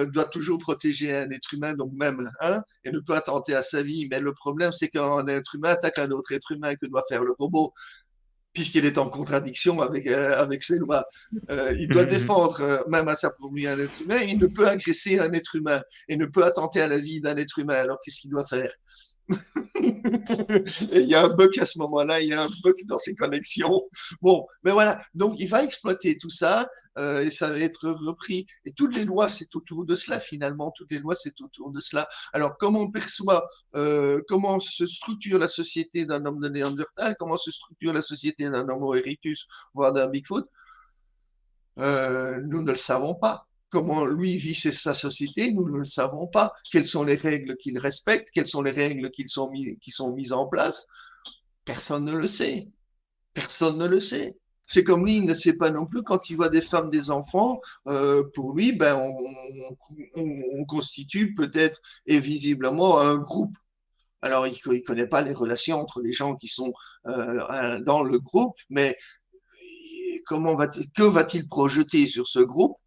doit toujours protéger un être humain, donc même, hein, et ne peut attenter à sa vie. Mais le problème, c'est qu'un être humain attaque un autre être humain, que doit faire le robot? Puisqu'il est en contradiction avec ses lois. Il doit défendre même à sa propre vie un être humain, il ne peut agresser un être humain et ne peut attenter à la vie d'un être humain. Alors qu'est-ce qu'il doit faire? Et il y a un bug à ce moment-là, il y a un bug dans ses connexions. Bon, mais voilà, donc il va exploiter tout ça et ça va être repris. Et toutes les lois, c'est autour de cela finalement, toutes les lois, c'est autour de cela. Alors comment on perçoit, comment se structure la société d'un homme de Néandertal, comment se structure la société d'un homo erectus, voire d'un Bigfoot, nous ne le savons pas. Comment lui vit sa société, nous ne le savons pas. Quelles sont les règles qu'il respecte, quelles sont les règles qui sont mises en place, personne ne le sait. Personne ne le sait. C'est comme lui, il ne sait pas non plus quand il voit des femmes, des enfants. Pour lui, ben, on constitue peut-être et visiblement un groupe. Alors, il ne connaît pas les relations entre les gens qui sont dans le groupe, mais que va-t-il projeter sur ce groupe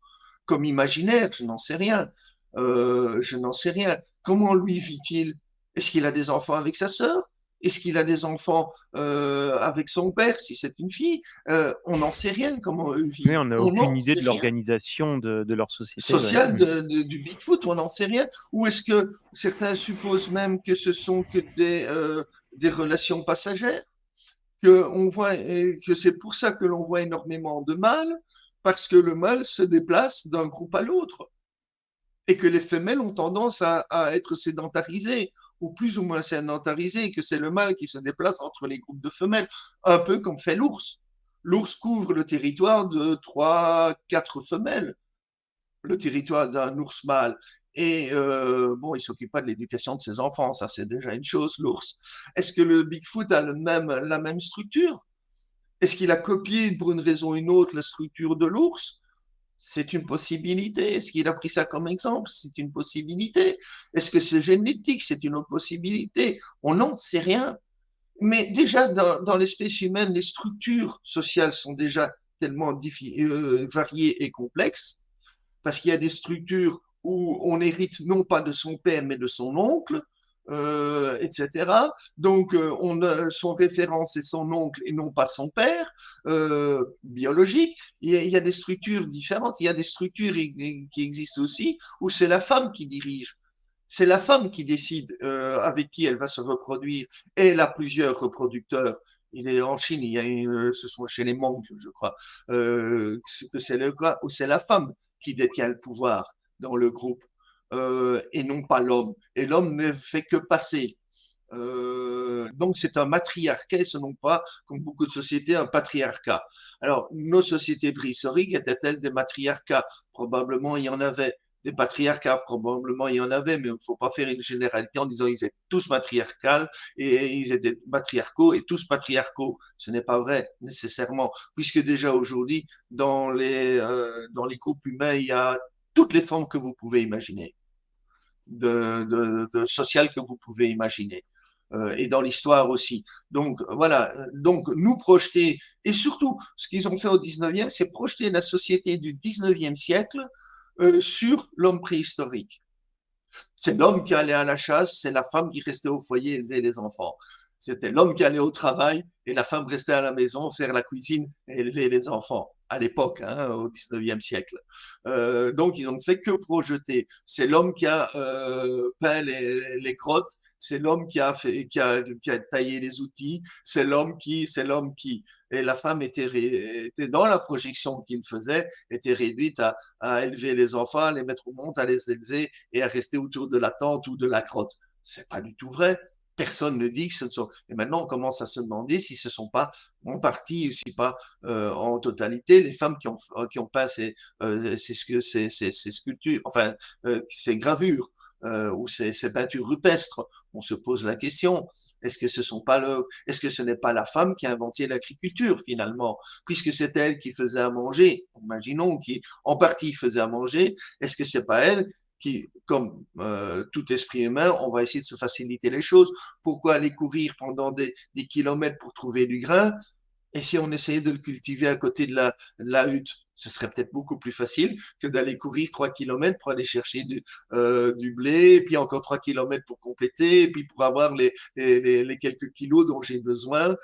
comme imaginaire? Je n'en sais rien. Je n'en sais rien. Comment lui vit-il? Est-ce qu'il a des enfants avec sa sœur? Est-ce qu'il a des enfants avec son père, si c'est une fille? On n'en sait rien comment eux Oui, vivent. on n'a On aucune n'en idée sait de rien. l'organisation de leur société. Ouais. Social du Bigfoot, on n'en sait rien. Ou est-ce que certains supposent même que ce sont que des relations passagères? Que c'est pour ça que l'on voit énormément de mâles, parce que le mâle se déplace d'un groupe à l'autre et que les femelles ont tendance à être sédentarisées ou plus ou moins sédentarisées, et que c'est le mâle qui se déplace entre les groupes de femelles, un peu comme fait l'ours. L'ours couvre le territoire de 3, 4 femelles, le territoire d'un ours mâle. Et bon, il ne s'occupe pas de l'éducation de ses enfants, ça c'est déjà une chose, l'ours. Est-ce que le Bigfoot a la même structure? Est-ce qu'il a copié pour une raison ou une autre la structure de l'ours? C'est une possibilité. Est-ce qu'il a pris ça comme exemple? C'est une possibilité. Est-ce que c'est génétique? C'est une autre possibilité. On n'en sait rien. Mais déjà, dans l'espèce humaine, les structures sociales sont déjà tellement variées et complexes, parce qu'il y a des structures où on hérite non pas de son père, mais de son oncle, etc. Donc, son référent, c'est son oncle et non pas son père biologique. Il y a des structures différentes. Il y a des structures qui existent aussi où c'est la femme qui dirige. C'est la femme qui décide avec qui elle va se reproduire. Et elle a plusieurs reproducteurs. En Chine, ce sont chez les Mongs, je crois, que c'est le cas où c'est la femme qui détient le pouvoir dans le groupe et non pas l'homme. Et l'homme ne fait que passer. Donc c'est un matriarcat, ce non pas, comme beaucoup de sociétés, un patriarcat. Alors, nos sociétés préhistoriques étaient-elles des matriarcats? Probablement il y en avait. Des patriarcats, probablement il y en avait, mais il ne faut pas faire une généralité en disant ils étaient tous matriarcales et ils étaient matriarcaux et tous patriarcaux. Ce n'est pas vrai nécessairement, puisque déjà aujourd'hui, dans les groupes humains, il y a toutes les formes que vous pouvez imaginer. social que vous pouvez imaginer. Et dans l'histoire aussi. Donc voilà, donc nous projeter, et surtout ce qu'ils ont fait au 19e, c'est projeter la société du 19e siècle sur l'homme préhistorique. C'est l'homme qui allait à la chasse, c'est la femme qui restait au foyer élever les enfants. C'était l'homme qui allait au travail et la femme restait à la maison faire la cuisine et élever les enfants à l'époque, hein, au 19e siècle. Donc, ils ont fait que projeter. C'est l'homme qui a peint les crottes, c'est l'homme qui a taillé les outils, c'est l'homme qui. Et la femme était dans la projection qu'il faisait, était réduite à élever les enfants, à les mettre au monde, à les élever et à rester autour de la tente ou de la crotte. C'est pas du tout vrai. Personne ne dit que ce sont. Et maintenant, on commence à se demander si ce ne sont pas en partie, si pas en totalité, les femmes qui ont peint ces sculptures, enfin, ces gravures ou ces peintures rupestres. On se pose la question. Est-ce que ce n'est pas la femme qui a inventé l'agriculture finalement, puisque c'est elle qui faisait à manger, imaginons, qui en partie faisait à manger, est-ce que c'est pas elle qui, comme tout esprit humain, on va essayer de se faciliter les choses. Pourquoi aller courir pendant des kilomètres pour trouver du grain? Et si on essayait de le cultiver à côté de la hutte, ce serait peut-être beaucoup plus facile que d'aller courir 3 kilomètres pour aller chercher du blé, et puis encore 3 kilomètres pour compléter, et puis pour avoir les quelques kilos dont j'ai besoin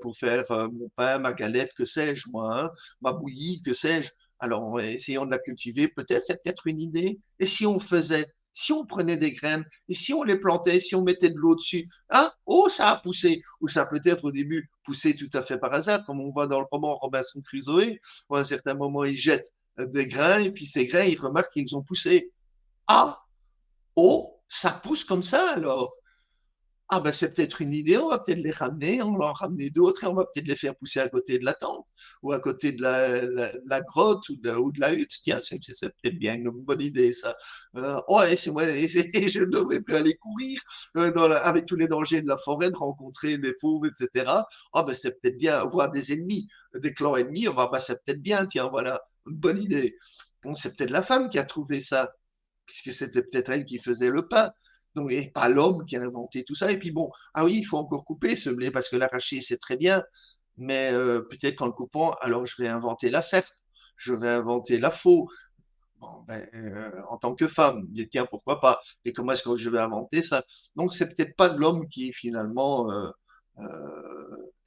pour faire mon pain, ma galette, que sais-je, moi, hein, ma bouillie, que sais-je. Alors, essayons de la cultiver. Peut-être, c'est peut-être une idée. Et si on faisait, si on prenait des graines, et si on les plantait, si on mettait de l'eau dessus, ah, oh, ça a poussé. Ou ça peut-être au début poussé tout à fait par hasard, comme on voit dans le roman Robinson Crusoe, où à un certain moment, il jette des grains, et puis ces grains, il remarque qu'ils ont poussé. Ah, oh, ça pousse comme ça alors. Ah ben c'est peut-être une idée, on va peut-être les ramener, on va en ramener d'autres et on va peut-être les faire pousser à côté de la tente ou à côté de la grotte ou de la hutte. Tiens, c'est peut-être bien une bonne idée ça. Ouais, c'est ouais, je ne devrais plus aller courir avec tous les dangers de la forêt, de rencontrer des fauves, etc. Ah ben c'est peut-être bien, voir des ennemis, des clans ennemis, on va, bah, c'est peut-être bien, tiens, voilà, une bonne idée. Bon, c'est peut-être la femme qui a trouvé ça, puisque c'était peut-être elle qui faisait le pain. Donc, et pas l'homme qui a inventé tout ça. Et puis bon, ah oui, il faut encore couper ce blé parce que l'arracher, c'est très bien, mais peut-être qu'en le coupant, alors je vais inventer la serpe, je vais inventer la faux. Bon, ben, en tant que femme, tiens, pourquoi pas? Et comment est-ce que je vais inventer ça? Donc, c'est peut-être pas de l'homme qui finalement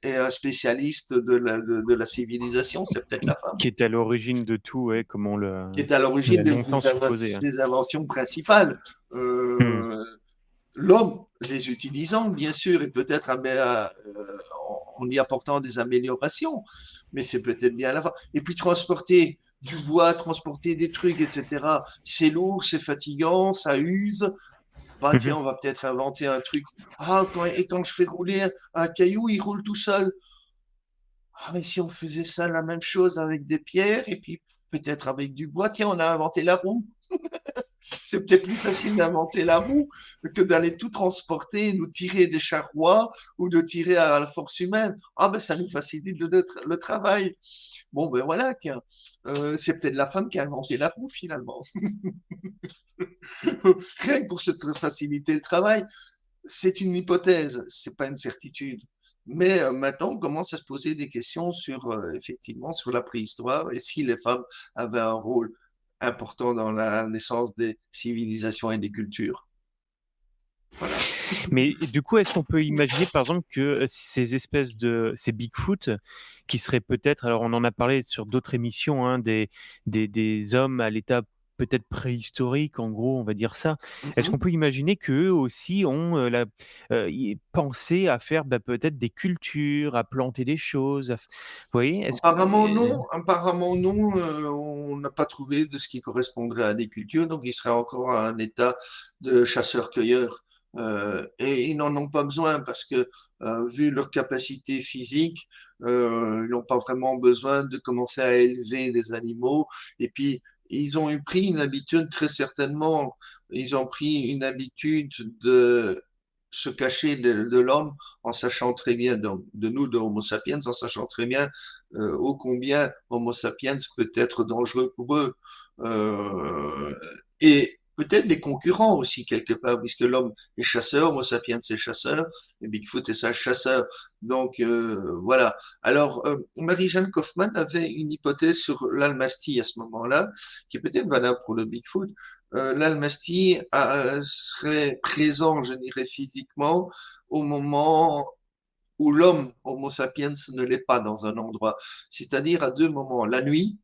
est un spécialiste de la civilisation, c'est peut-être la femme Qui est à l'origine de tout, ouais, comme qui est à on l'origine l'a longtemps supposé, hein. des inventions principales. Hmm. L'homme les utilisant, bien sûr, et peut-être en y apportant des améliorations, mais c'est peut-être bien à la fin. Et puis transporter du bois, transporter des trucs, etc., c'est lourd, c'est fatigant, ça use. Bah tiens, Mhm. on va peut-être inventer un truc. Ah, quand je fais rouler un caillou, il roule tout seul. Ah, mais si on faisait ça, la même chose avec des pierres, et puis peut-être avec du bois, tiens, on a inventé la roue. C'est peut-être plus facile d'inventer la roue que d'aller tout transporter, nous tirer des charrois ou de tirer à la force humaine. Ah ben ça nous facilite le travail. Bon ben voilà, tiens, c'est peut-être la femme qui a inventé la roue finalement. Rien que pour se faciliter le travail, c'est une hypothèse, c'est pas une certitude. Mais maintenant, on commence à se poser des questions sur, effectivement, sur la préhistoire et si les femmes avaient un rôle important dans la naissance des civilisations et des cultures. Voilà. Mais du coup, est-ce qu'on peut imaginer, par exemple, que ces Bigfoot, qui seraient peut-être, alors on en a parlé sur d'autres émissions, hein, des hommes à l'état peut-être préhistorique, en gros, on va dire ça. Est-ce qu'on Mhm. peut imaginer qu'eux aussi ont pensé à faire peut-être des cultures, à planter des choses, vous voyez, est-ce que... Apparemment non, on n'a pas trouvé de ce qui correspondrait à des cultures, donc ils seraient encore à un état de chasseurs-cueilleurs. Et ils n'en ont pas besoin parce que, vu leur capacité physique, ils n'ont pas vraiment besoin de commencer à élever des animaux. Et puis, ils ont pris une habitude, très certainement, ils ont pris une habitude de se cacher de l'homme en sachant très bien, de nous, de Homo sapiens, en sachant très bien ô combien Homo sapiens peut être dangereux pour eux. Euh, et peut-être des concurrents aussi quelque part, puisque l'homme est chasseur, Homo sapiens c'est chasseur, et Bigfoot est ça chasseur. Donc voilà. Alors Marie-Jeanne Kaufmann avait une hypothèse sur l'Almasty à ce moment-là, qui est peut-être valable pour le Bigfoot. L'Almasty serait présent, je dirais, physiquement au moment où l'homme, Homo sapiens, ne l'est pas dans un endroit. C'est-à-dire à deux moments. La nuit,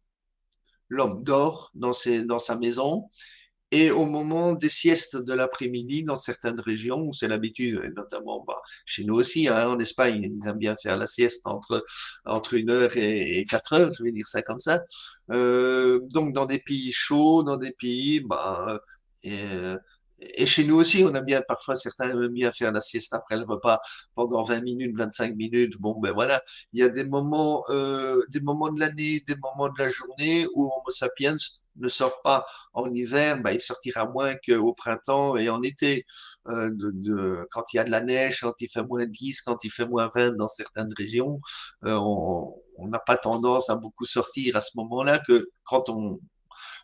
l'homme dort dans sa maison, et au moment des siestes de l'après-midi, dans certaines régions où c'est l'habitude, et notamment bah, chez nous aussi, hein, en Espagne, ils aiment bien faire la sieste entre 1 heure et 4 heures, je vais dire ça comme ça. Donc dans des pays chauds, dans des pays, bah, et, et chez nous aussi, on aime bien, parfois certains aiment bien faire la sieste après le repas pendant 20 minutes, 25 minutes. Bon, ben voilà, il y a des moments de l'année, des moments de la journée où Homo sapiens ne sort pas en hiver, bah, il sortira moins qu'au printemps et en été. Quand il y a de la neige, quand il fait -10, quand il fait -20 dans certaines régions, on n'a pas tendance à beaucoup sortir à ce moment-là que quand on...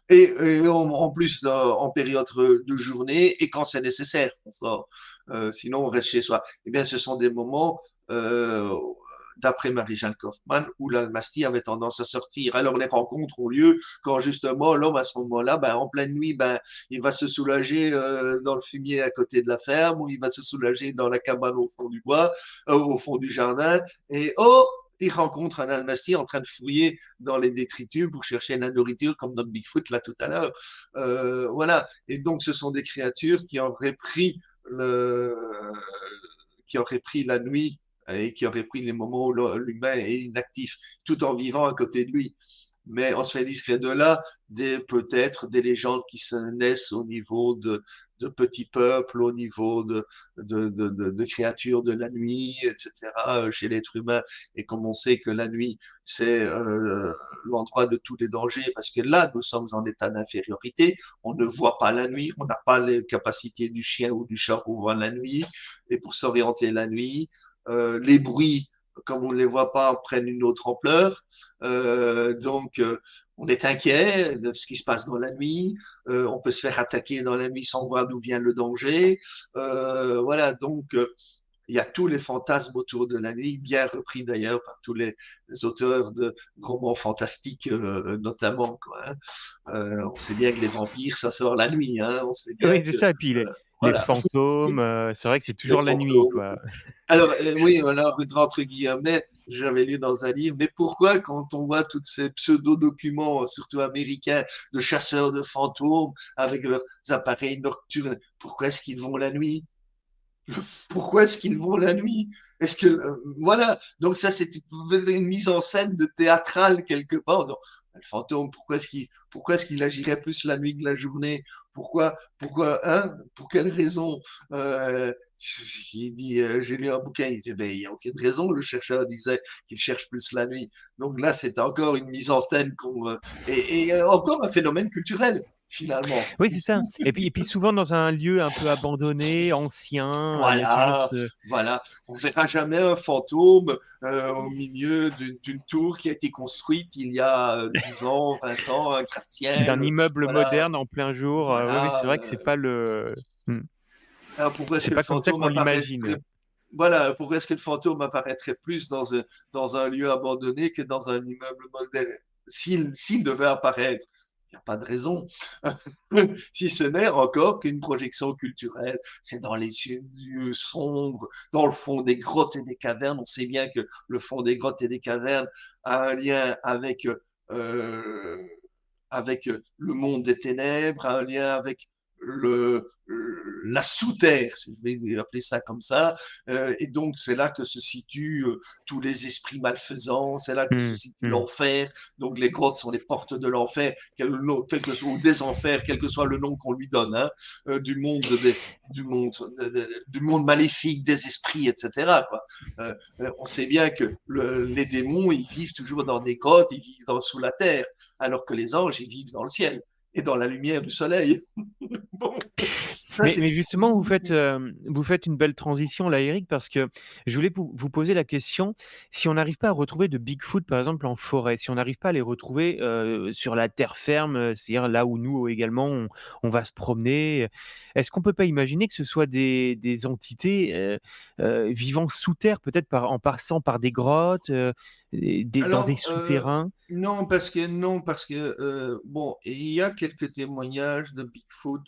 Et en plus, en période de journée et quand c'est nécessaire, on sort. Sinon, on reste chez soi. Eh bien, ce sont des moments euh, d'après Marie-Jeanne Kaufmann, où l'Almasty avait tendance à sortir. Alors les rencontres ont lieu quand justement l'homme à ce moment-là, ben, en pleine nuit, ben, il va se soulager dans le fumier à côté de la ferme, ou il va se soulager dans la cabane au fond du bois, au fond du jardin, et oh, il rencontre un Almasty en train de fouiller dans les détritus pour chercher la nourriture, comme notre Bigfoot là tout à l'heure. Voilà. Et donc ce sont des créatures qui auraient pris la nuit et qui auraient pris les moments où l'humain est inactif, tout en vivant à côté de lui. Mais on se fait discret de là, peut-être des légendes qui se naissent au niveau de petits peuples, au niveau de créatures de la nuit, etc., chez l'être humain. Et comme on sait que la nuit, c'est l'endroit de tous les dangers, parce que là, nous sommes en état d'infériorité, on ne voit pas la nuit, on n'a pas les capacités du chien ou du chat pour voir la nuit, et pour s'orienter la nuit, les bruits, comme on ne les voit pas, prennent une autre ampleur. Donc, on est inquiet de ce qui se passe dans la nuit. On peut se faire attaquer dans la nuit sans voir d'où vient le danger. Voilà, donc il y a tous les fantasmes autour de la nuit, bien repris d'ailleurs par tous les auteurs de romans fantastiques, notamment. Quoi, hein. On sait bien que les vampires, ça sort la nuit. Hein. On sait bien Oui, c'est que ça et puis les voilà, fantômes, c'est vrai que c'est les toujours la nuit, fantômes. quoi. Alors, oui, voilà, entre guillemets, j'avais lu dans un livre, mais pourquoi, quand on voit tous ces pseudo-documents, surtout américains, de chasseurs de fantômes avec leurs appareils nocturnes, pourquoi est-ce qu'ils vont la nuit? Pourquoi est-ce qu'ils vont la nuit? Est-ce que voilà, donc ça c'est une mise en scène de théâtrale quelque part. Donc, le fantôme, pourquoi est-ce qu'il agirait plus la nuit que la journée? Pourquoi, hein? Pour quelle raison? Euh, il dit, j'ai lu un bouquin, il disait, ben, il n'y a aucune raison. Le chercheur disait qu'il cherche plus la nuit. Donc là, c'est encore une mise en scène et encore un phénomène culturel finalement. Oui, c'est ça et puis souvent dans un lieu un peu abandonné, ancien, il y a toujours Voilà, ce voilà. On ne verra jamais un fantôme au milieu d'une tour qui a été construite il y a 10 ans, 20 ans, un d'un gratte-ciel. immeuble Voilà, moderne en plein jour, oui, oui, c'est voilà. vrai que c'est pas le mmh, Alors pourquoi est-ce c'est que le pas comme ça fantôme qu'on apparaîtrait? l'imagine. Voilà, pourquoi est-ce que le fantôme apparaîtrait plus dans un lieu abandonné que dans un immeuble moderne? S'il devait apparaître, il n'y a pas de raison. Si ce n'est encore qu'une projection culturelle. C'est dans les lieux sombres, dans le fond des grottes et des cavernes. On sait bien que le fond des grottes et des cavernes a un lien euh, avec le monde des ténèbres, a un lien avec la sous-terre, si je vais appeler ça comme ça. Et donc, c'est là que se situent tous les esprits malfaisants, c'est là que se Mmh, situe mmh. l'enfer. Donc, les grottes sont les portes de l'enfer, quel que soit, ou des enfers, quel que soit le nom qu'on lui donne, hein, du monde maléfique, des esprits, etc. Quoi. On sait bien que les démons, ils vivent toujours dans des grottes, ils vivent sous la terre, alors que les anges, ils vivent dans le ciel. et dans la lumière du soleil. Bon, ça Mais, c'est mais justement, difficile. vous faites une belle transition là, Eric, parce que je voulais vous poser la question, si on n'arrive pas à retrouver de Bigfoot, par exemple, en forêt, si on n'arrive pas à les retrouver sur la terre ferme, c'est-à-dire là où nous également, on va se promener, est-ce qu'on peut pas imaginer que ce soit des entités vivant sous terre, peut-être en passant par des grottes, dans des Alors, souterrains? non, parce que bon, il y a quelques témoignages de Bigfoot,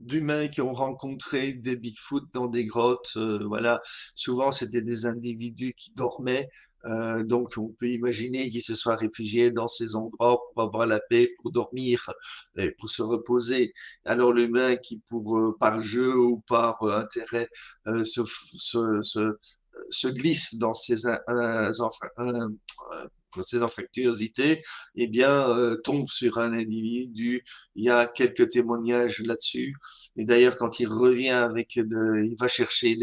d'humains qui ont rencontré des Bigfoot dans des grottes. Voilà, souvent c'était des individus qui dormaient. Donc on peut imaginer qu'ils se soient réfugiés dans ces endroits pour avoir la paix, pour dormir, et pour se reposer. Alors l'humain qui, par jeu ou par intérêt, se glisse dans ces infractuosités, eh bien, tombe sur un individu. Il y a quelques témoignages là-dessus. Et d'ailleurs, quand il revient il va chercher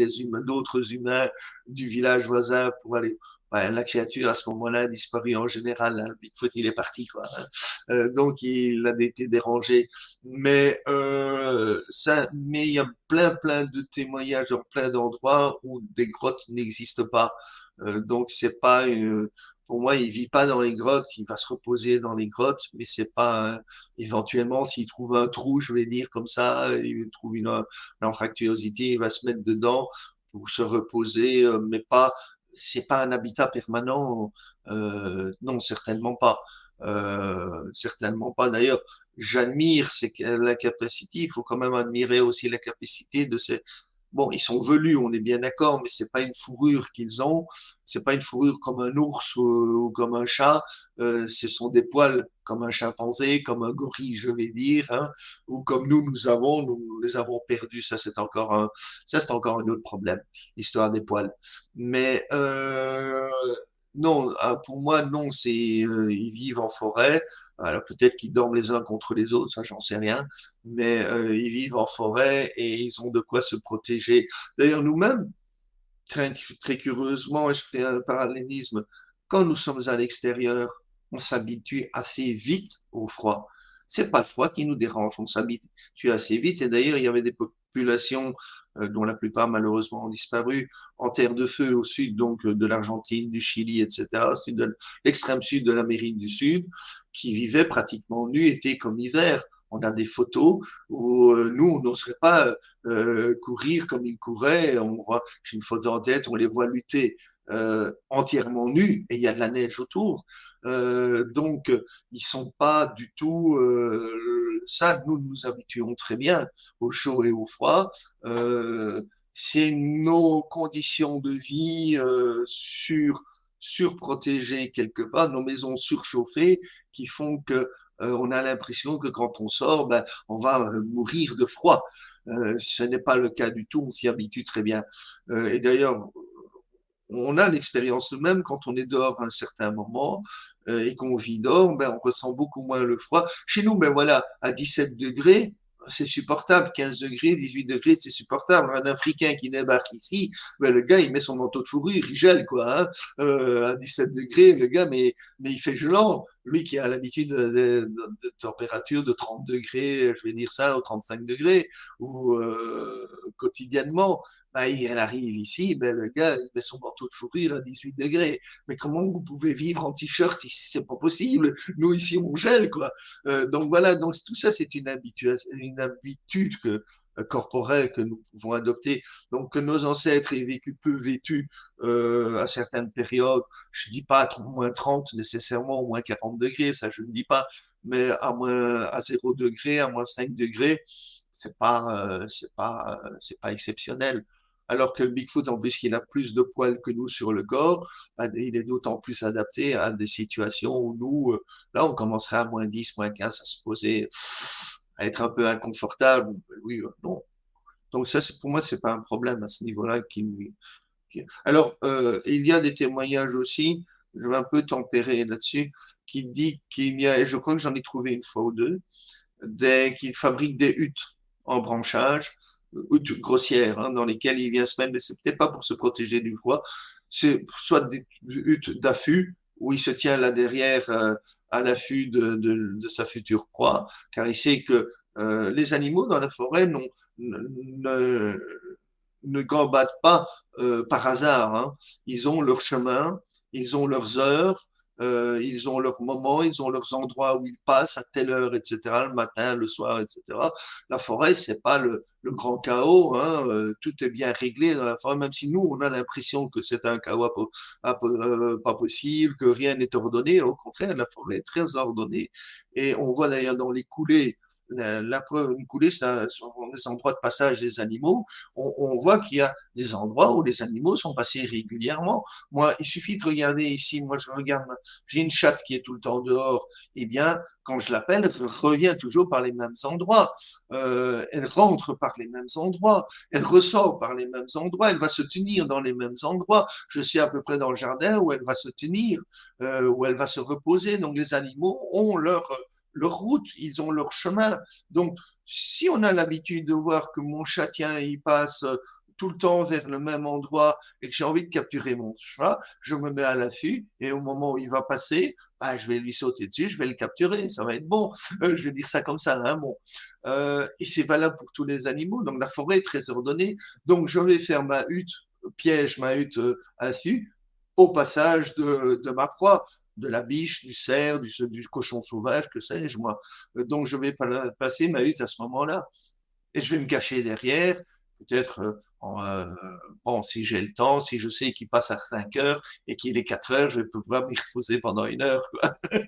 d'autres humains du village voisin pour aller. Ouais, la créature à ce moment-là a disparu en général. Hein. Bigfoot, il est parti, quoi. Hein. Donc, il a été dérangé. Mais il y a plein de témoignages dans plein d'endroits où des grottes n'existent pas. Donc, c'est pas pour moi, il vit pas dans les grottes, il va se reposer dans les grottes, mais c'est pas éventuellement s'il trouve un trou, je vais dire comme ça, il trouve une anfractuosité, il va se mettre dedans pour se reposer, mais pas, c'est pas un habitat permanent, non, certainement pas. Certainement pas. D'ailleurs, j'admire la capacité, il faut quand même admirer aussi la capacité de ces. Bon, ils sont velus, on est bien d'accord, mais c'est pas une fourrure qu'ils ont, c'est pas une fourrure comme un ours ou comme un chat, ce sont des poils comme un chimpanzé, comme un gorille, je vais dire, hein, ou comme nous les avons perdus, ça c'est encore un autre problème, l'histoire des poils. Mais non, pour moi, non, ils vivent en forêt. Alors peut-être qu'ils dorment les uns contre les autres, ça j'en sais rien, mais ils vivent en forêt et ils ont de quoi se protéger. D'ailleurs, nous-mêmes, très curieusement, et je fais un parallélisme, quand nous sommes à l'extérieur, on s'habitue assez vite au froid. C'est pas le froid qui nous dérange, on s'habitue assez vite. Et d'ailleurs, il y avait des populations dont la plupart malheureusement ont disparu en terre de feu au sud, donc de l'Argentine, du Chili, etc., l'extrême sud de l'Amérique du Sud, qui vivaient pratiquement nus été comme hiver. On a des photos où nous, on n'oserait pas courir comme ils couraient. J'ai une photo en tête, on les voit lutter entièrement nus et il y a de la neige autour. Donc, ils sont pas du tout. Ça, nous nous habituons très bien au chaud et au froid. C'est nos conditions de vie surprotégées quelque part, nos maisons surchauffées qui font que on a l'impression que quand on sort, ben, on va mourir de froid. Ce n'est pas le cas du tout, on s'y habitue très bien. Et d'ailleurs, on a l'expérience nous-mêmes quand on est dehors à un certain moment et qu'on vit dehors, ben, on ressent beaucoup moins le froid. Chez nous, ben voilà, à 17 degrés, c'est supportable. 15 degrés, 18 degrés, c'est supportable. Un Africain qui débarque ici, ben, le gars, il met son manteau de fourrure, il gèle, quoi. Hein. À 17 degrés, le gars, mais il fait gelant. Lui qui a l'habitude de température de 30 degrés, je vais dire ça, ou 35 degrés, ou quotidiennement, bah, elle arrive ici, ben, le gars, il met son manteau de fourrure à 18 degrés. Mais comment vous pouvez vivre en t-shirt ici? C'est pas possible. Nous, ici, on gèle, quoi. Donc voilà, donc tout ça, c'est une habitude corporelle que nous pouvons adopter. Donc que nos ancêtres aient vécu peu vêtus à certaines périodes, je ne dis pas à moins 30 nécessairement, ou moins 40 degrés, ça je ne dis pas, mais à 0 degré, à moins 5 degrés, c'est pas exceptionnel. Alors que le Bigfoot, en plus qu'il a plus de poils que nous sur le corps, bah, il est d'autant plus adapté à des situations où nous, là, on commencerait à moins 10, moins 15 à se poser, à être un peu inconfortable. Oui, non. Donc ça, pour moi, c'est pas un problème à ce niveau-là. Alors, il y a des témoignages aussi, je vais un peu tempérer là-dessus, qui dit qu'il y a, et je crois que j'en ai trouvé une fois ou deux, qui fabriquent des huttes en branchage, huttes grossières, hein, dans lesquelles il vient se mettre, mais c'est peut-être pas pour se protéger du froid, c'est soit des huttes d'affût où il se tient là derrière à l'affût de sa future proie, car il sait que les animaux dans la forêt ne, ne gambadent pas par hasard, hein. Ils ont leur chemin, ils ont leurs heures, ils ont leurs moments, ils ont leurs endroits où ils passent à telle heure, etc., le matin, le soir, etc. La forêt, c'est pas le grand chaos, hein. Tout est bien réglé dans la forêt, même si nous, on a l'impression que c'est un chaos pas possible, que rien n'est ordonné. Au contraire, la forêt est très ordonnée. Et on voit d'ailleurs dans les coulées, la preuve, une coulée, sont des endroits de passage des animaux. On voit qu'il y a des endroits où les animaux sont passés régulièrement. Moi, il suffit de regarder ici. Moi, je regarde, j'ai une chatte qui est tout le temps dehors. Eh bien, quand je l'appelle, elle revient toujours par les mêmes endroits. Elle rentre par les mêmes endroits. Elle ressort par les mêmes endroits. Elle va se tenir dans les mêmes endroits. Je suis à peu près dans le jardin où elle va se tenir, où elle va se reposer. Donc, les animaux ont leur route, ils ont leur chemin. Donc, si on a l'habitude de voir que mon chat, tiens, il passe tout le temps vers le même endroit et que j'ai envie de capturer mon chat, je me mets à l'affût et au moment où il va passer, bah, je vais lui sauter dessus, je vais le capturer, ça va être bon. Je vais dire ça comme ça, hein, bon. Et c'est valable pour tous les animaux. Donc la forêt est très ordonnée. Donc je vais faire ma hutte, piège ma hutte à l'affût au passage de ma proie, de la biche, du cerf, du cochon sauvage, que sais-je moi. Donc je vais passer ma hutte à ce moment-là et je vais me cacher derrière, peut-être bon, si j'ai le temps, si je sais qu'il passe à 5 heures et qu'il est 4 heures, je vais pouvoir m'y reposer pendant 1 heure, quoi. Mmh.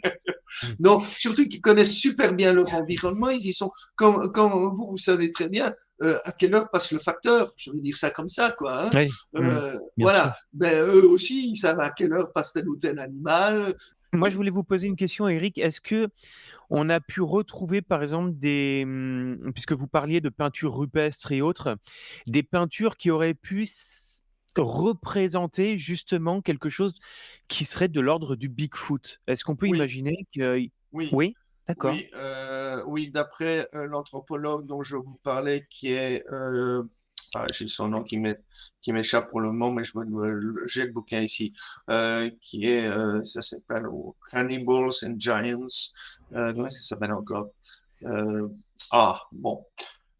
Non, surtout qu'ils connaissent super bien leur environnement, ils y sont, comme vous, vous savez très bien à quelle heure passe le facteur, je vais dire ça comme ça, quoi, hein. Oui, mmh, bien sûr. Voilà, ben, eux aussi, ils savent à quelle heure passe tel ou tel animal. Moi, je voulais vous poser une question, Eric. Est-ce que on a pu retrouver, par exemple, puisque vous parliez de peintures rupestres et autres, des peintures qui auraient pu représenter justement quelque chose qui serait de l'ordre du Bigfoot? Est-ce qu'on peut Oui, imaginer que... oui. Oui, d'accord. Oui, oui, d'après l'anthropologue dont je vous parlais, qui est, j'ai son nom qui m'échappe pour le moment, mais j'ai le bouquin ici, qui est, ça s'appelle Cannibals and Giants. Comment ça s'appelle encore? Euh, bon.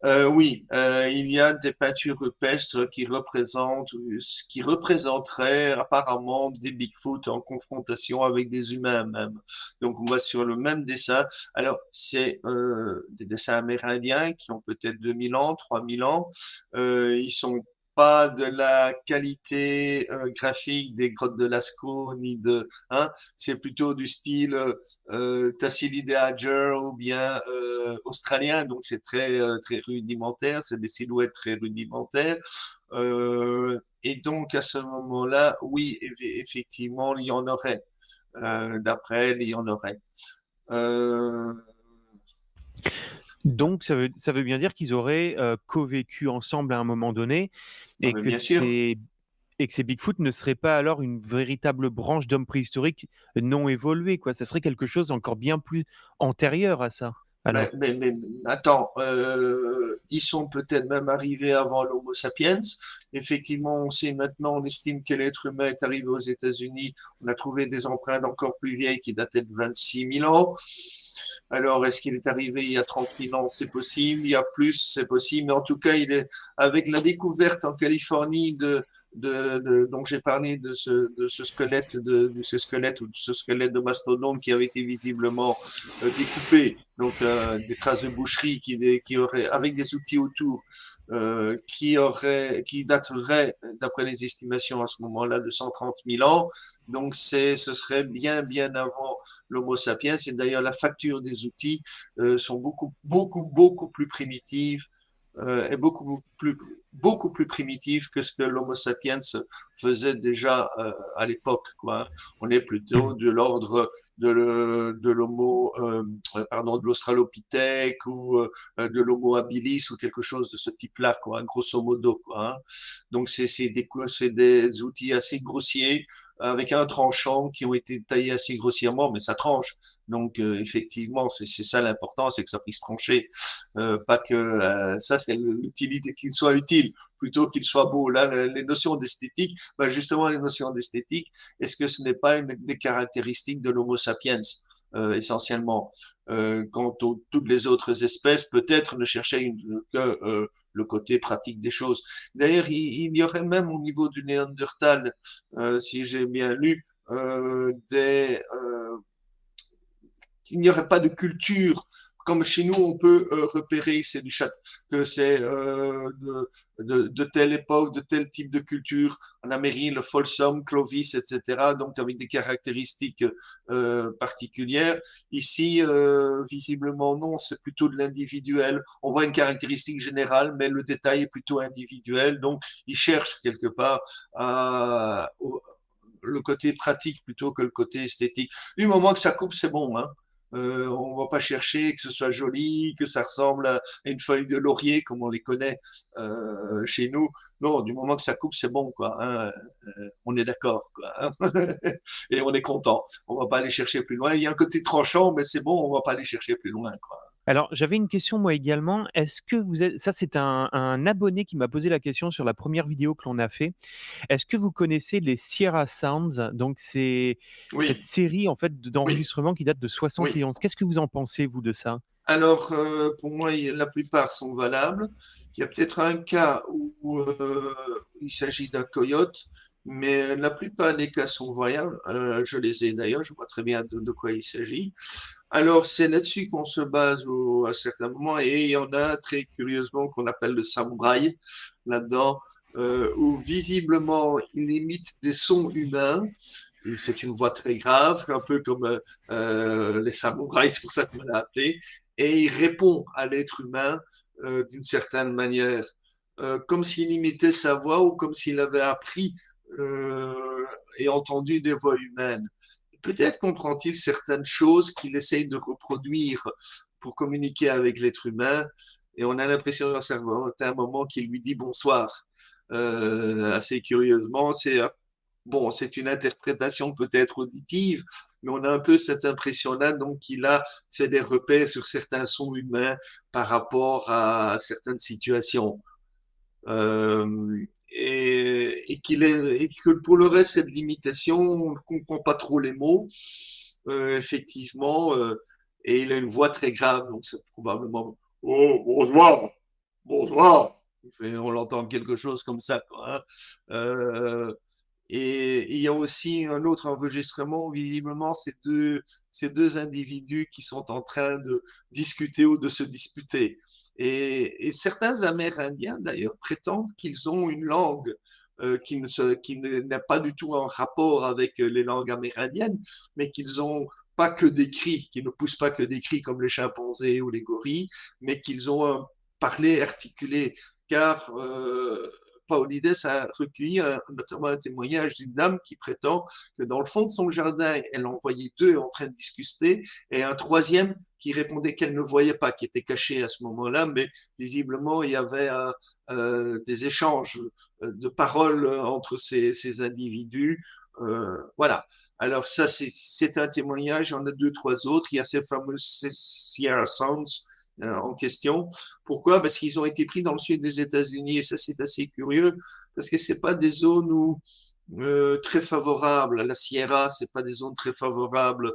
Oui, il y a des peintures rupestres qui représenteraient apparemment des Bigfoot en confrontation avec des humains même. Donc on voit sur le même dessin. Alors c'est des dessins amérindiens qui ont peut-être 2000 ans, 3000 ans. Ils sont pas de la qualité graphique des grottes de Lascaux ni de, hein, c'est plutôt du style Tassili de Adger ou bien australien, donc c'est très rudimentaire, c'est des silhouettes très rudimentaires. Et donc à ce moment-là, oui, effectivement, il y en aurait. D'après elle, il y en aurait. Euh, Donc, ça veut bien dire qu'ils auraient co-vécu ensemble à un moment donné ah et ben, que bien sûr. ces Bigfoot ne seraient pas alors une véritable branche d'hommes préhistoriques non évolués, quoi. Ça serait quelque chose d'encore bien plus antérieur à ça, alors. Mais attends, ils sont peut-être même arrivés avant l'Homo sapiens. Effectivement, on sait maintenant, on estime que l'être humain est arrivé aux États-Unis. On a trouvé des empreintes encore plus vieilles qui dataient de 26 000 ans. Alors, est-ce qu'il est arrivé il y a 30 000 ans? C'est possible. Il y a plus, c'est possible. Mais en tout cas, il est avec la découverte en Californie donc j'ai parlé de ce squelette ou de ce squelette de mastodonte qui avait été visiblement découpé, donc des traces de boucherie qui auraient, avec des outils autour, qui dateraient, d'après les estimations à ce moment-là, de 130 000 ans. Donc ce serait bien avant l'Homo sapiens. Et d'ailleurs, la facture des outils sont beaucoup plus primitives est beaucoup plus primitive que ce que l'Homo sapiens faisait déjà à l'époque, quoi. On est plutôt Mhm. de l'ordre de l'Homo, pardon, de l'Australopithèque ou de l'Homo habilis ou quelque chose de ce type-là, quoi, grosso modo, quoi, hein. Donc c'est des outils assez grossiers avec un tranchant qui ont été taillés assez grossièrement, mais ça tranche. Donc effectivement, c'est ça l'important, c'est que ça puisse trancher. Pas que ça, c'est l'utilité, qu'il soit utile plutôt qu'il soit beau. Là, les notions d'esthétique, ben justement, les notions d'esthétique, est-ce que ce n'est pas une des caractéristiques de l'Homo sapiens essentiellement? Quant à toutes les autres espèces, peut-être ne cherchaient que le côté pratique des choses. D'ailleurs, il y aurait même au niveau du Néandertal, si j'ai bien lu, il n'y aurait pas de culture. Comme chez nous, on peut repérer c'est du chat, que c'est de telle époque, de tel type de culture. En Amérique, le Folsom, Clovis, etc. Donc avec des caractéristiques particulières. Ici, visiblement non, c'est plutôt de l'individuel. On voit une caractéristique générale, mais le détail est plutôt individuel. Donc, ils cherchent quelque part le côté pratique plutôt que le côté esthétique. Du moment que ça coupe, c'est bon, hein. On va pas chercher que ce soit joli, que ça ressemble à une feuille de laurier comme on les connaît chez nous. Non, du moment que ça coupe, c'est bon, quoi, hein. On est d'accord, quoi, hein. Et on est content. On va pas aller chercher plus loin. Il y a un côté tranchant, mais c'est bon, on va pas aller chercher plus loin, quoi. Alors, j'avais une question moi également. Est-ce que vous êtes ça c'est un abonné qui m'a posé la question sur la première vidéo que l'on a fait. Est-ce que vous connaissez les Sierra Sounds? Donc c'est cette Oui, série en fait oui, d'enregistrements qui date de oui. 71. Qu'est-ce que vous en pensez vous de ça? Alors, pour moi, la plupart sont valables. Il y a peut-être un cas où il s'agit d'un coyote, mais la plupart des cas sont valables. Je les ai d'ailleurs, je vois très bien de quoi il s'agit. Alors, c'est là-dessus qu'on se base à certains moments, et il y en a un très curieusement qu'on appelle le samouraï là-dedans, où visiblement il imite des sons humains. Et c'est une voix très grave, un peu comme les samouraïs, c'est pour ça qu'on l'a appelé, et il répond à l'être humain d'une certaine manière, comme s'il imitait sa voix ou comme s'il avait appris et entendu des voix humaines. Peut-être comprend-il certaines choses qu'il essaye de reproduire pour communiquer avec l'être humain, et on a l'impression d'un certain moment qu'il lui dit bonsoir. Assez curieusement, bon, c'est une interprétation peut-être auditive, mais on a un peu cette impression-là, donc qu'il a fait des repères sur certains sons humains par rapport à certaines situations. Et que pour le reste, cette limitation, on ne comprend pas trop les mots, effectivement, et il a une voix très grave, donc c'est probablement Oh, bonsoir, bonsoir. On l'entend quelque chose comme ça, quoi, hein. Et il y a aussi un autre enregistrement où visiblement ces deux individus qui sont en train de discuter ou de se disputer. Et certains Amérindiens, d'ailleurs, prétendent qu'ils ont une langue qui n'est pas du tout en rapport avec les langues amérindiennes, mais qu'ils ont pas que des cris, qui ne poussent pas que des cris comme les chimpanzés ou les gorilles, mais qu'ils ont un parler articulé, car Paulides a recueilli notamment un témoignage d'une dame qui prétend que dans le fond de son jardin, elle en voyait deux en train de discuter et un troisième qui répondait qu'elle ne voyait pas, qui était caché à ce moment-là, mais visiblement il y avait des échanges de paroles entre ces individus. Voilà. Alors ça, c'est un témoignage. Il y en a deux, trois autres. Il y a ces fameux Sierra Sounds en question. Pourquoi? Parce qu'ils ont été pris dans le sud des États-Unis et ça c'est assez curieux parce que c'est pas des zones où très favorables. La Sierra, c'est pas des zones très favorables,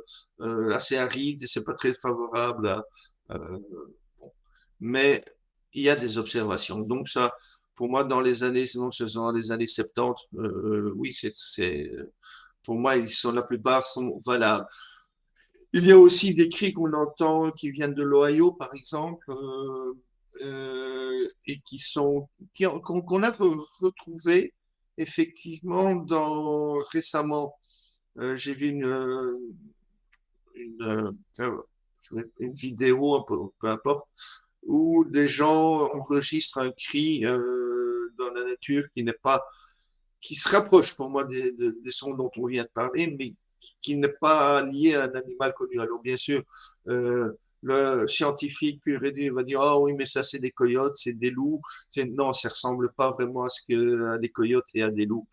assez arides, et c'est pas très favorable bon. Mais il y a des observations. Donc ça, pour moi, dans les années, sinon ce sont dans les années 70, oui, pour moi, la plupart sont valables. Il y a aussi des cris qu'on entend qui viennent de l'Ohio, par exemple, et qu'on a retrouvé effectivement récemment. J'ai vu une, une vidéo, peu importe, où des gens enregistrent un cri dans la nature qui se rapproche pour moi des sons dont on vient de parler, mais qui n'est pas lié à un animal connu. Alors bien sûr, le scientifique pur et dur va dire, ah oui, mais ça c'est des coyotes, c'est des loups. Non, ça ressemble pas vraiment à des coyotes et à des loups.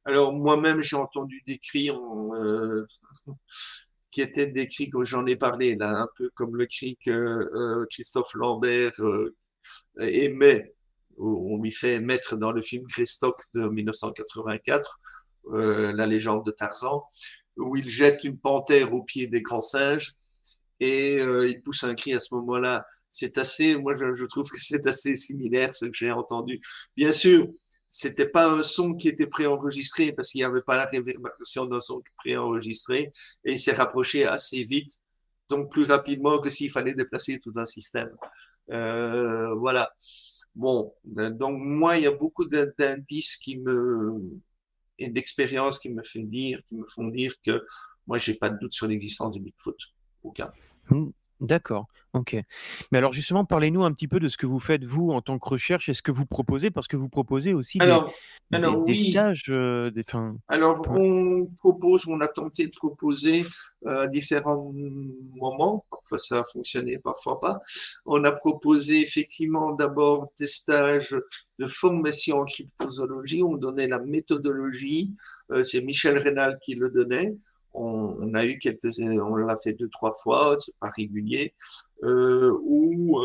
Alors moi-même, j'ai entendu des cris qui étaient des criques, j'en ai parlé là, un peu comme le cric Christophe Lambert aimait, on lui fait mettre dans le film Greystock de 1984, La légende de Tarzan, où il jette une panthère au pied des grands singes et il pousse un cri à ce moment-là. C'est assez, moi je trouve que c'est assez similaire ce que j'ai entendu. Bien sûr, c'était pas un son qui était préenregistré parce qu'il n'y avait pas la réverbération d'un son préenregistré et il s'est rapproché assez vite, donc plus rapidement que s'il fallait déplacer tout un système. Voilà. Bon, donc moi, il y a beaucoup d'indices et d'expériences qui me font dire que moi, j'ai pas de doute sur l'existence du Bigfoot. Aucun. Mmh, d'accord, OK. Mais alors justement, parlez-nous un petit peu de ce que vous faites vous en tant que recherche et ce que vous proposez, parce que vous proposez aussi des Alors, des des oui, stages, des enfin alors ouais. on a tenté de proposer à différents moments, parfois ça a fonctionné, parfois pas. On a proposé effectivement d'abord des stages de formation en cryptozoologie, on donnait la méthodologie, c'est Michel Rénal qui le donnait. On a eu on l'a fait deux, trois fois, c'est pas régulier, où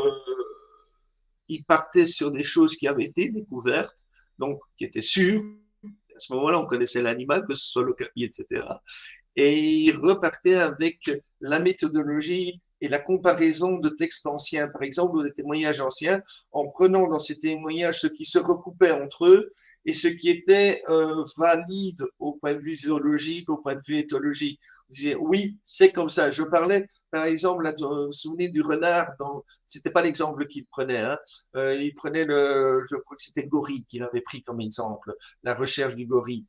il partait sur des choses qui avaient été découvertes, donc qui étaient sûres. À ce moment-là, on connaissait l'animal, que ce soit l'ocapi, etc. Et il repartait avec la méthodologie et la comparaison de textes anciens, par exemple, ou des témoignages anciens, en prenant dans ces témoignages ce qui se recoupait entre eux et ce qui était valide au point de vue zoologique, au point de vue éthologique. On disait, oui, c'est comme ça. Je parlais, par exemple, là, vous vous souvenez du renard, c'était pas l'exemple qu'il prenait, hein. Il prenait je crois que c'était le gorille qu'il avait pris comme exemple, la recherche du gorille.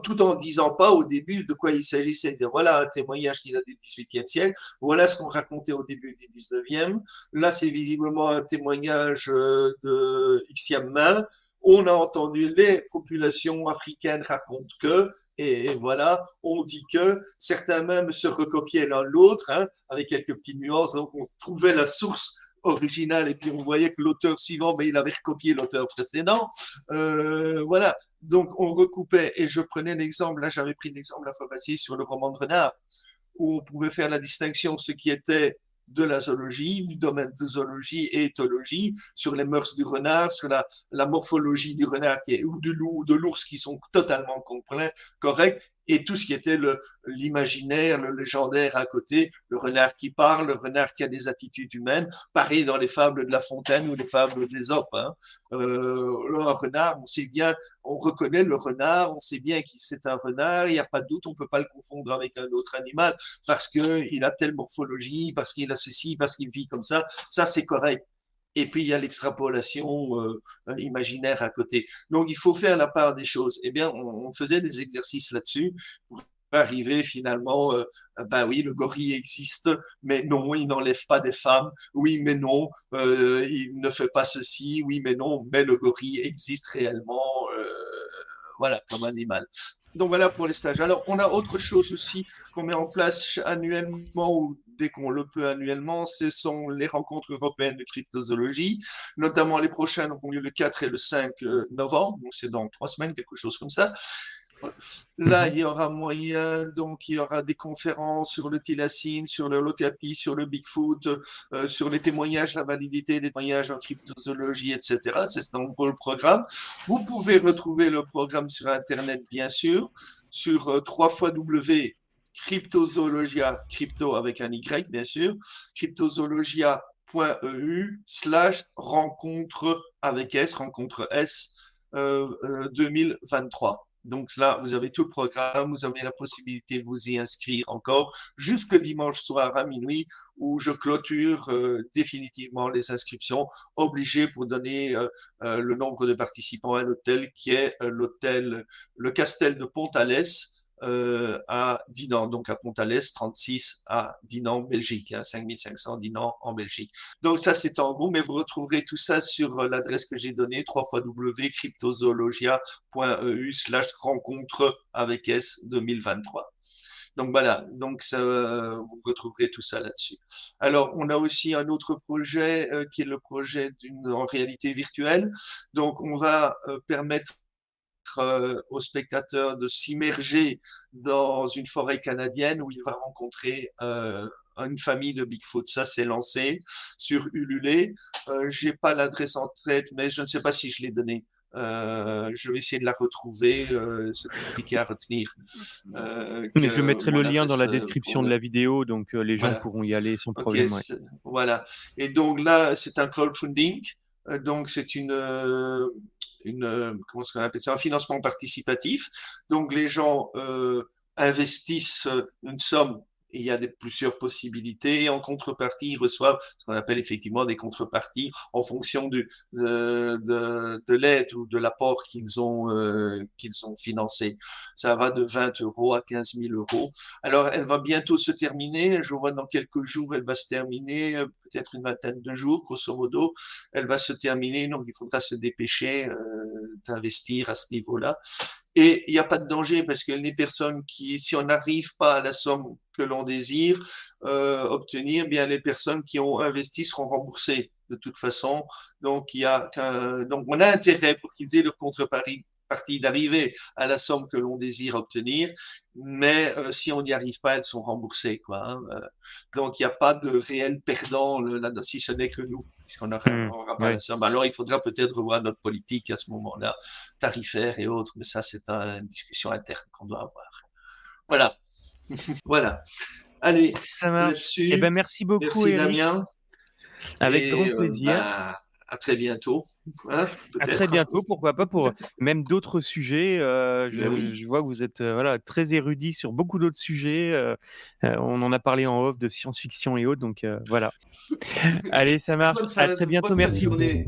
Tout en disant pas au début de quoi il s'agissait. Voilà un témoignage qui date du XVIIIe siècle, voilà ce qu'on racontait au début du XIXe. Là, c'est visiblement un témoignage de Xiam Min. On a entendu les populations africaines racontent que, et voilà, on dit que certains même se recopiaient l'un l'autre, hein, avec quelques petites nuances. Donc, on trouvait la source originale et puis on voyait que l'auteur suivant, ben, il avait recopié l'auteur précédent. Voilà, donc on recoupait et je prenais l'exemple, là j'avais pris l'exemple la fois passée sur le roman de Renard, où on pouvait faire la distinction, ce qui était de la zoologie, du domaine de zoologie et éthologie, sur les mœurs du renard, sur la morphologie du renard ou du loup, de l'ours qui sont totalement corrects, et tout ce qui était l'imaginaire, le légendaire à côté, le renard qui parle, le renard qui a des attitudes humaines, pareil dans les fables de La Fontaine ou les fables d'Ésope. Hein. Le renard, on sait bien, on reconnaît le renard, on sait bien que c'est un renard, il n'y a pas de doute, on ne peut pas le confondre avec un autre animal parce qu'il a telle morphologie, parce qu'il a ceci, parce qu'il vit comme ça c'est correct. Et puis il y a l'extrapolation imaginaire à côté. Donc il faut faire la part des choses. Eh bien, on faisait des exercices là-dessus pour arriver finalement, ben oui, le gorille existe, mais non, il n'enlève pas des femmes, oui, mais non, il ne fait pas ceci, oui, mais non, mais le gorille existe réellement, voilà, comme animal. Donc voilà pour les stages. Alors, on a autre chose aussi qu'on met en place annuellement ou dès qu'on le peut annuellement, ce sont les rencontres européennes de cryptozoologie. Notamment les prochaines auront lieu le 4 et le 5 novembre, donc c'est dans 3 semaines, quelque chose comme ça. Là, Mmh. il y aura moyen, donc il y aura des conférences sur le thylacine, sur le locapi, sur le Bigfoot, sur les témoignages, la validité des témoignages en cryptozoologie, etc. C'est donc pour le programme. Vous pouvez retrouver le programme sur Internet, bien sûr, sur 3 cryptozoologia, crypto avec un Y, bien sûr, cryptozoologia.eu/rencontre avec S, rencontre S 2023. Donc là, vous avez tout le programme, vous avez la possibilité de vous y inscrire encore jusque dimanche soir à minuit où je clôture définitivement les inscriptions, obligé pour donner le nombre de participants à l'hôtel qui est l'hôtel, le Castel de Pont-Alès à Dinan, donc à Pont-Alès, 36 à Dinan, Belgique, hein, 5500 Dinan en Belgique. Donc ça, c'est en gros, mais vous retrouverez tout ça sur l'adresse que j'ai donnée, www.cryptozoologia.eu/rencontre avec S 2023. Donc voilà, donc ça, vous retrouverez tout ça là-dessus. Alors, on a aussi un autre projet qui est le projet en réalité virtuelle. Donc, on va permettre au spectateur de s'immerger dans une forêt canadienne où il va rencontrer une famille de Bigfoot. Ça, c'est lancé sur Ulule. J'ai pas l'adresse en tête, mais je ne sais pas si je l'ai donnée. Je vais essayer de la retrouver. C'est compliqué à retenir. Mais je Que mettrai le mon lien dans adresse la pour description de le. la vidéo, donc les gens Voilà. pourront y aller sans Ok. problème. Ouais. Voilà. Et donc là, c'est un crowdfunding. Donc c'est comment est-ce qu'on appelle ça, un financement participatif. Donc les gens investissent une somme. Et il y a plusieurs possibilités. Et en contrepartie, ils reçoivent ce qu'on appelle effectivement des contreparties en fonction de l'aide ou de l'apport qu'ils ont financé. Ça va de 20 euros à 15 000 euros. Alors, elle va bientôt se terminer. Je vois dans quelques jours, elle va se terminer, peut-être une vingtaine de jours, grosso modo. Elle va se terminer, donc il faudra se dépêcher d'investir à ce niveau-là. Et il n'y a pas de danger parce que les personnes qui, si on n'arrive pas à la somme que l'on désire obtenir, bien les personnes qui ont investi seront remboursées de toute façon. Donc donc on a intérêt pour qu'ils aient leur contrepartie d'arriver à la somme que l'on désire obtenir, mais si on n'y arrive pas, elles sont remboursées, quoi. Hein. Donc il n'y a pas de réel perdant là, si ce n'est que nous, puisqu'on n'aura pas la Ouais. somme. Alors il faudra peut-être revoir notre politique à ce moment-là, tarifaire et autres, mais ça c'est une discussion interne qu'on doit avoir. Voilà, voilà. Allez, Ça marche. Eh ben, là-dessus, merci beaucoup, merci Eric. Damien, Avec et grand plaisir. à très bientôt, hein, À très peut-être. bientôt, pourquoi pas pour même d'autres sujets. Ben Je oui. vois que vous êtes voilà, très érudit sur beaucoup d'autres sujets. On en a parlé en off de science-fiction et autres, donc voilà. Allez, ça marche. À très bientôt. Bonne fin de Merci. journée.